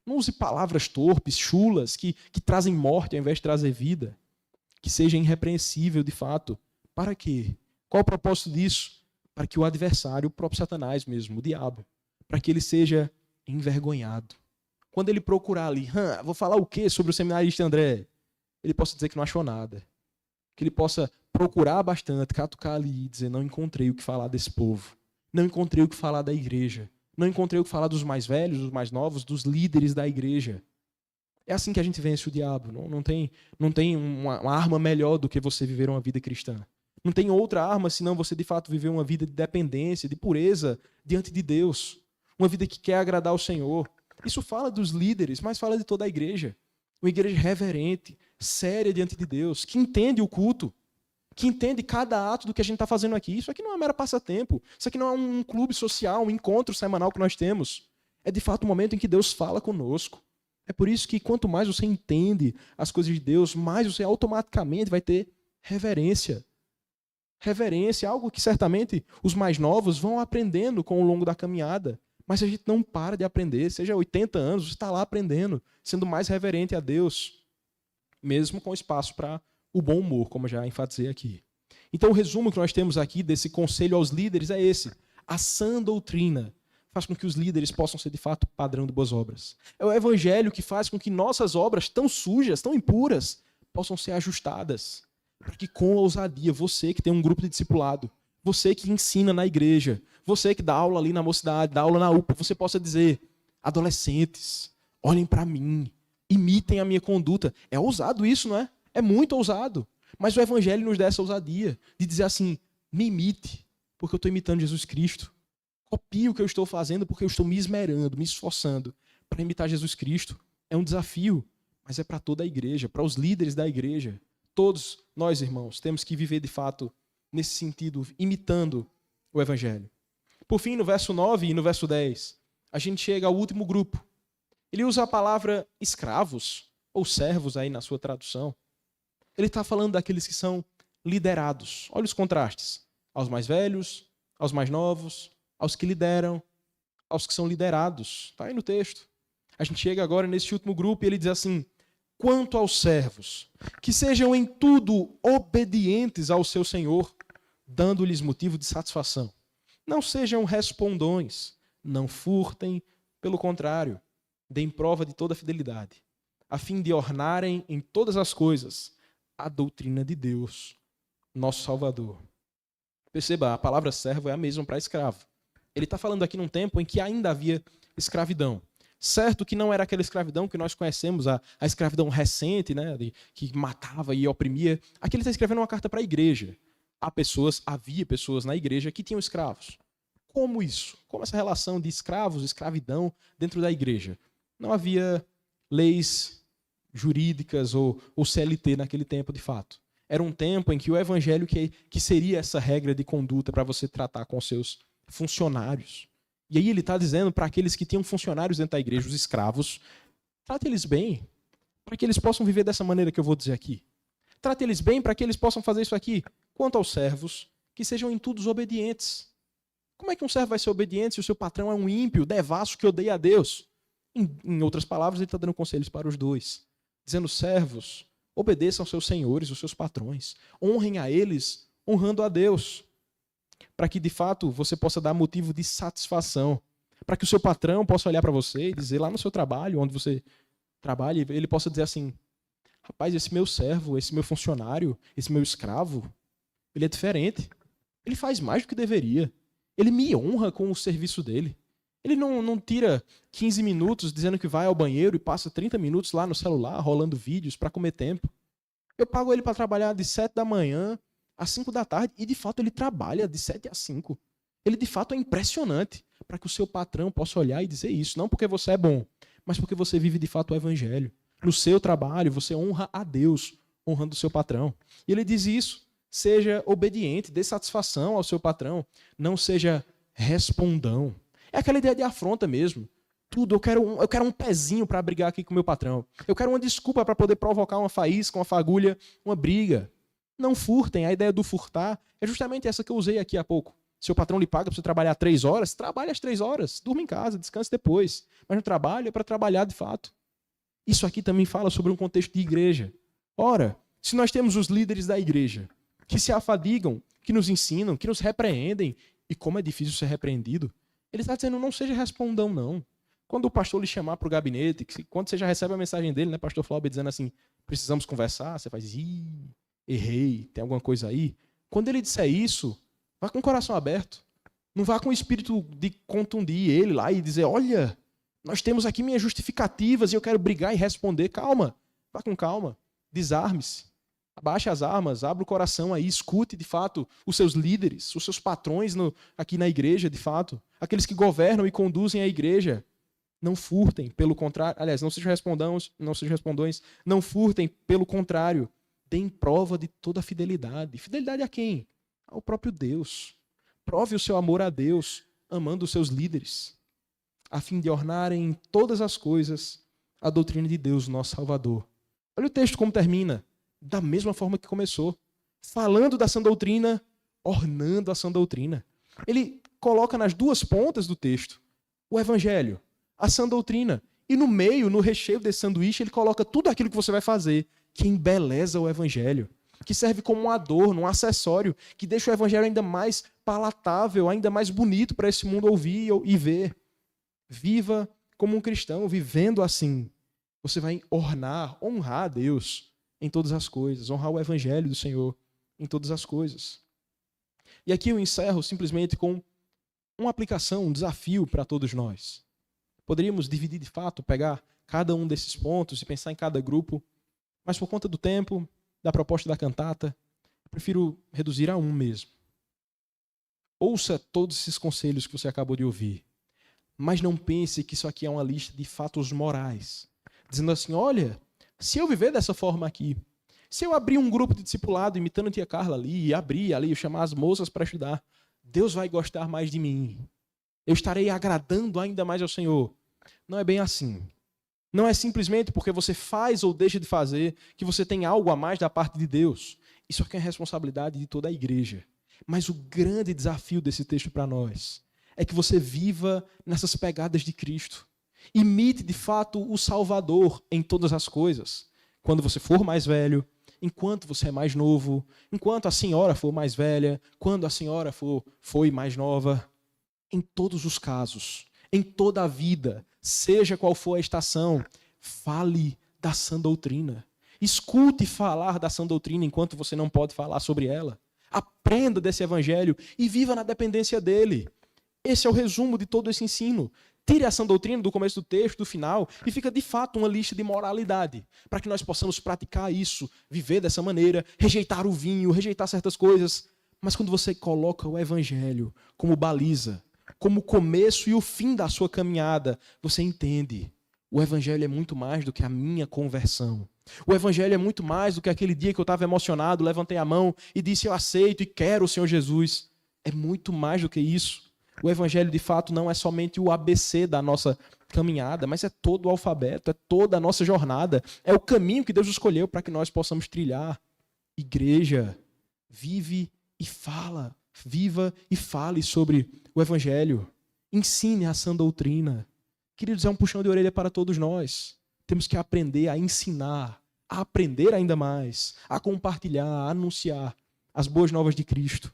Não use palavras torpes, chulas, que trazem morte ao invés de trazer vida. Que seja irrepreensível, de fato. Para quê? Qual o propósito disso? Para que o adversário, o próprio Satanás mesmo, o diabo, para que ele seja envergonhado. Quando ele procurar ali, vou falar o quê sobre o seminarista André? Ele possa dizer que não achou nada. Que ele possa procurar bastante, catucar ali e dizer, não encontrei o que falar desse povo. Não encontrei o que falar da igreja. Não encontrei o que falar dos mais velhos, dos mais novos, dos líderes da igreja. É assim que a gente vence o diabo. Não tem uma arma melhor do que você viver uma vida cristã. Não tem outra arma senão você de fato viver uma vida de dependência, de pureza diante de Deus. Uma vida que quer agradar ao Senhor. Isso fala dos líderes, mas fala de toda a igreja. Uma igreja reverente, séria diante de Deus, que entende o culto, que entende cada ato do que a gente está fazendo aqui. Isso aqui não é um mero passatempo. Isso aqui não é um clube social, um encontro semanal que nós temos. É de fato o momento em que Deus fala conosco. É por isso que quanto mais você entende as coisas de Deus, mais você automaticamente vai ter reverência. Reverência, algo que certamente os mais novos vão aprendendo com o longo da caminhada. Mas a gente não para de aprender. Seja 80 anos, você está lá aprendendo, sendo mais reverente a Deus. Mesmo com espaço para o bom humor, como eu já enfatizei aqui. Então o resumo que nós temos aqui desse conselho aos líderes é esse. A sã doutrina faz com que os líderes possam ser de fato padrão de boas obras. É o evangelho que faz com que nossas obras tão sujas, tão impuras, possam ser ajustadas. Para que com ousadia, você que tem um grupo de discipulado, você que ensina na igreja, você que dá aula ali na mocidade, dá aula na UPA, você possa dizer, adolescentes, olhem para mim, imitem a minha conduta. É ousado isso, não é? É muito ousado. Mas o evangelho nos dá essa ousadia de dizer assim, me imite, porque eu estou imitando Jesus Cristo. Copie o que eu estou fazendo porque eu estou me esmerando, me esforçando para imitar Jesus Cristo. É um desafio, mas é para toda a igreja, para os líderes da igreja. Todos nós, irmãos, temos que viver de fato nesse sentido, imitando o evangelho. Por fim, no verso 9 e no verso 10, a gente chega ao último grupo. Ele usa a palavra escravos, ou servos aí na sua tradução. Ele está falando daqueles que são liderados. Olha os contrastes. Aos mais velhos, aos mais novos, aos que lideram, aos que são liderados. Está aí no texto. A gente chega agora nesse último grupo e ele diz assim, quanto aos servos, que sejam em tudo obedientes ao seu Senhor, dando-lhes motivo de satisfação. Não sejam respondões, não furtem, pelo contrário, deem prova de toda fidelidade, a fim de ornarem em todas as coisas a doutrina de Deus, nosso Salvador. Perceba, a palavra servo é a mesma para escravo. Ele está falando aqui num tempo em que ainda havia escravidão. Certo que não era aquela escravidão que nós conhecemos, a escravidão recente, que matava e oprimia. Aqui ele está escrevendo uma carta para a igreja. Havia pessoas na igreja que tinham escravos. Como isso? Como essa relação de escravos, escravidão dentro da igreja? Não havia leis jurídicas ou CLT naquele tempo, de fato. Era um tempo em que o evangelho que seria essa regra de conduta para você tratar com seus funcionários. E aí ele está dizendo para aqueles que tinham funcionários dentro da igreja, os escravos, trate eles bem, para que eles possam viver dessa maneira que eu vou dizer aqui. Trate eles bem para que eles possam fazer isso aqui. Quanto aos servos, que sejam em tudo obedientes. Como é que um servo vai ser obediente se o seu patrão é um ímpio, devasso, que odeia a Deus? Em outras palavras, ele está dando conselhos para os dois. Dizendo, servos, obedeçam aos seus senhores, aos seus patrões. Honrem a eles, honrando a Deus. Para que, de fato, você possa dar motivo de satisfação. Para que o seu patrão possa olhar para você e dizer lá no seu trabalho, onde você trabalha, ele possa dizer assim, rapaz, esse meu servo, esse meu funcionário, esse meu escravo, ele é diferente. Ele faz mais do que deveria. Ele me honra com o serviço dele. Ele não tira 15 minutos dizendo que vai ao banheiro e passa 30 minutos lá no celular, rolando vídeos para comer tempo. Eu pago ele para trabalhar de 7 da manhã às 5 da tarde, e de fato ele trabalha de 7 às 5. Ele de fato é impressionante para que o seu patrão possa olhar e dizer isso. Não porque você é bom, mas porque você vive de fato o evangelho. No seu trabalho, você honra a Deus, honrando o seu patrão. E ele diz isso: seja obediente, dê satisfação ao seu patrão, não seja respondão. É aquela ideia de afronta mesmo. Tudo, eu quero um pezinho para brigar aqui com o meu patrão. Eu quero uma desculpa para poder provocar uma faísca, uma fagulha, uma briga. Não furtem. A ideia do furtar é justamente essa que eu usei aqui há pouco. Seu patrão lhe paga para você trabalhar 3 horas, trabalhe as 3 horas, durma em casa, descanse depois. Mas no trabalho é para trabalhar de fato. Isso aqui também fala sobre um contexto de igreja. Ora, se nós temos os líderes da igreja que se afadigam, que nos ensinam, que nos repreendem, e como é difícil ser repreendido, ele está dizendo: não seja respondão, não. Quando o pastor lhe chamar para o gabinete, quando você já recebe a mensagem dele, né, pastor Flauber, dizendo assim: precisamos conversar, você faz: ih, errei, tem alguma coisa aí. Quando ele disser isso, vá com o coração aberto. Não vá com o espírito de contundir ele lá e dizer: olha, nós temos aqui minhas justificativas e eu quero brigar e responder. Calma, vá com calma, desarme-se, abaixe as armas, abra o coração aí, escute de fato os seus líderes, os seus patrões aqui na igreja, de fato, aqueles que governam e conduzem a igreja. Não furtem, pelo contrário, aliás, não sejam respondões, não furtem, pelo contrário, deem prova de toda a fidelidade. Fidelidade a quem? Ao próprio Deus. Prove o seu amor a Deus, amando os seus líderes, a fim de ornarem em todas as coisas a doutrina de Deus, nosso Salvador. Olha o texto como termina, da mesma forma que começou, falando da sã doutrina, ornando a sã doutrina. Ele coloca nas duas pontas do texto o evangelho, a sã doutrina, e no meio, no recheio desse sanduíche, ele coloca tudo aquilo que você vai fazer, que embeleza o evangelho, que serve como um adorno, um acessório, que deixa o evangelho ainda mais palatável, ainda mais bonito para esse mundo ouvir e ver. Viva como um cristão, vivendo assim. Você vai honrar a Deus em todas as coisas, honrar o evangelho do Senhor em todas as coisas. E aqui eu encerro simplesmente com uma aplicação, um desafio para todos nós. Poderíamos dividir de fato, pegar cada um desses pontos e pensar em cada grupo, mas por conta do tempo, da proposta da cantata, eu prefiro reduzir a um mesmo. Ouça todos esses conselhos que você acabou de ouvir, mas não pense que isso aqui é uma lista de fatos morais, dizendo assim: olha, se eu viver dessa forma aqui, se eu abrir um grupo de discipulado imitando a tia Carla ali, e abrir ali, chamar as moças para estudar, Deus vai gostar mais de mim. Eu estarei agradando ainda mais ao Senhor. Não é bem assim. Não é simplesmente porque você faz ou deixa de fazer que você tem algo a mais da parte de Deus. Isso aqui é responsabilidade de toda a igreja. Mas o grande desafio desse texto para nós é que você viva nessas pegadas de Cristo. Imite, de fato, o Salvador em todas as coisas. Quando você for mais velho, enquanto você é mais novo, enquanto a senhora for mais velha, quando a senhora foi mais nova. Em todos os casos, em toda a vida, seja qual for a estação, fale da sã doutrina. Escute falar da sã doutrina enquanto você não pode falar sobre ela. Aprenda desse evangelho e viva na dependência dele. Esse é o resumo de todo esse ensino. Tire a sã doutrina do começo do texto, do final, e fica de fato uma lista de moralidade, para que nós possamos praticar isso, viver dessa maneira, rejeitar o vinho, rejeitar certas coisas. Mas quando você coloca o evangelho como baliza, como o começo e o fim da sua caminhada, você entende. O evangelho é muito mais do que a minha conversão. O evangelho é muito mais do que aquele dia que eu estava emocionado, levantei a mão e disse: eu aceito e quero o Senhor Jesus. É muito mais do que isso. O evangelho, de fato, não é somente o ABC da nossa caminhada, mas é todo o alfabeto, é toda a nossa jornada. É o caminho que Deus escolheu para que nós possamos trilhar. Igreja, vive e fala. Viva e fale sobre o evangelho. Ensine a sã doutrina. Queridos, é um puxão de orelha para todos nós. Temos que aprender a ensinar, a aprender ainda mais, a compartilhar, a anunciar as boas novas de Cristo.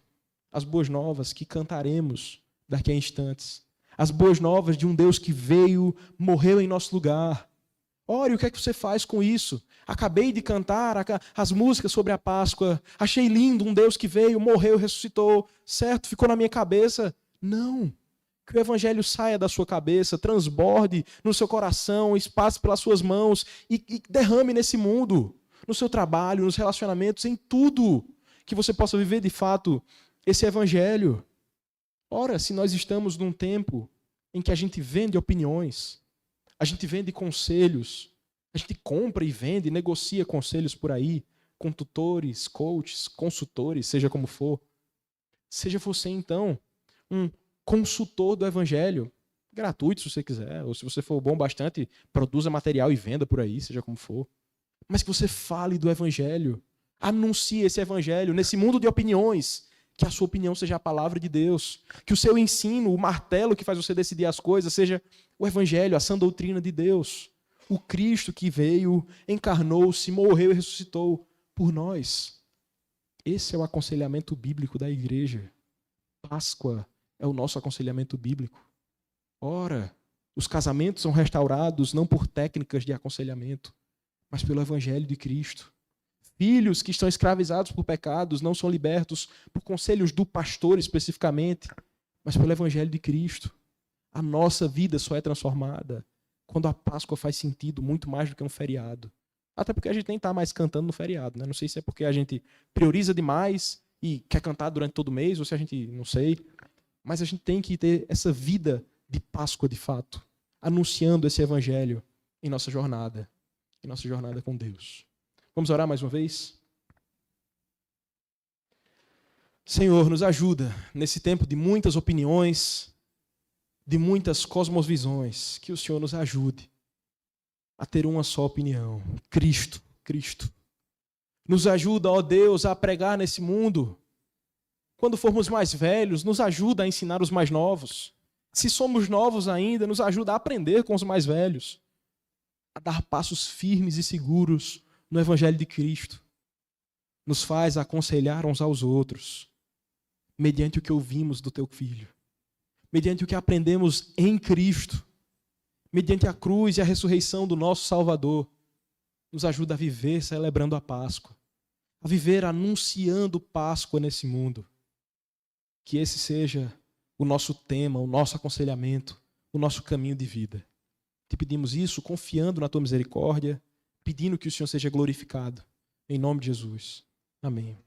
As boas novas que cantaremos daqui a instantes. As boas novas de um Deus que veio, morreu em nosso lugar. Ore, o que é que você faz com isso? Acabei de cantar as músicas sobre a Páscoa. Achei lindo um Deus que veio, morreu, ressuscitou. Certo? Ficou na minha cabeça. Não. Que o evangelho saia da sua cabeça, transborde no seu coração, espace pelas suas mãos e derrame nesse mundo. No seu trabalho, nos relacionamentos, em tudo. que você possa viver de fato esse evangelho. Ora, se nós estamos num tempo em que a gente vende opiniões, a gente vende conselhos, a gente compra e vende, negocia conselhos por aí, com tutores, coaches, consultores, seja como for. Seja você, então, um consultor do evangelho, gratuito se você quiser, ou se você for bom bastante, produza material e venda por aí, seja como for. Mas que você fale do evangelho, anuncie esse evangelho nesse mundo de opiniões, que a sua opinião seja a palavra de Deus, que o seu ensino, o martelo que faz você decidir as coisas, seja o evangelho, a sã doutrina de Deus, o Cristo que veio, encarnou-se, morreu e ressuscitou por nós. Esse é o aconselhamento bíblico da igreja. Páscoa é o nosso aconselhamento bíblico. Ora, os casamentos são restaurados não por técnicas de aconselhamento, mas pelo evangelho de Cristo. Filhos que estão escravizados por pecados não são libertos por conselhos do pastor especificamente, mas pelo evangelho de Cristo. A nossa vida só é transformada quando a Páscoa faz sentido muito mais do que um feriado. Até porque a gente nem está mais cantando no feriado, né? Não sei se é porque a gente prioriza demais e quer cantar durante todo o mês, ou se a gente, não sei. Mas a gente tem que ter essa vida de Páscoa de fato, anunciando esse evangelho em nossa jornada com Deus. Vamos orar mais uma vez? Senhor, nos ajuda nesse tempo de muitas opiniões, de muitas cosmovisões, que o Senhor nos ajude a ter uma só opinião, Cristo, Cristo. Nos ajuda, ó Deus, a pregar nesse mundo. Quando formos mais velhos, nos ajuda a ensinar os mais novos. Se somos novos ainda, nos ajuda a aprender com os mais velhos, a dar passos firmes e seguros no Evangelho de Cristo. Nos faz aconselhar uns aos outros, mediante o que ouvimos do Teu Filho, mediante o que aprendemos em Cristo, mediante a cruz e a ressurreição do nosso Salvador. Nos ajuda a viver celebrando a Páscoa, a viver anunciando Páscoa nesse mundo. Que esse seja o nosso tema, o nosso aconselhamento, o nosso caminho de vida. Te pedimos isso confiando na Tua misericórdia, pedindo que o Senhor seja glorificado. Em nome de Jesus. Amém.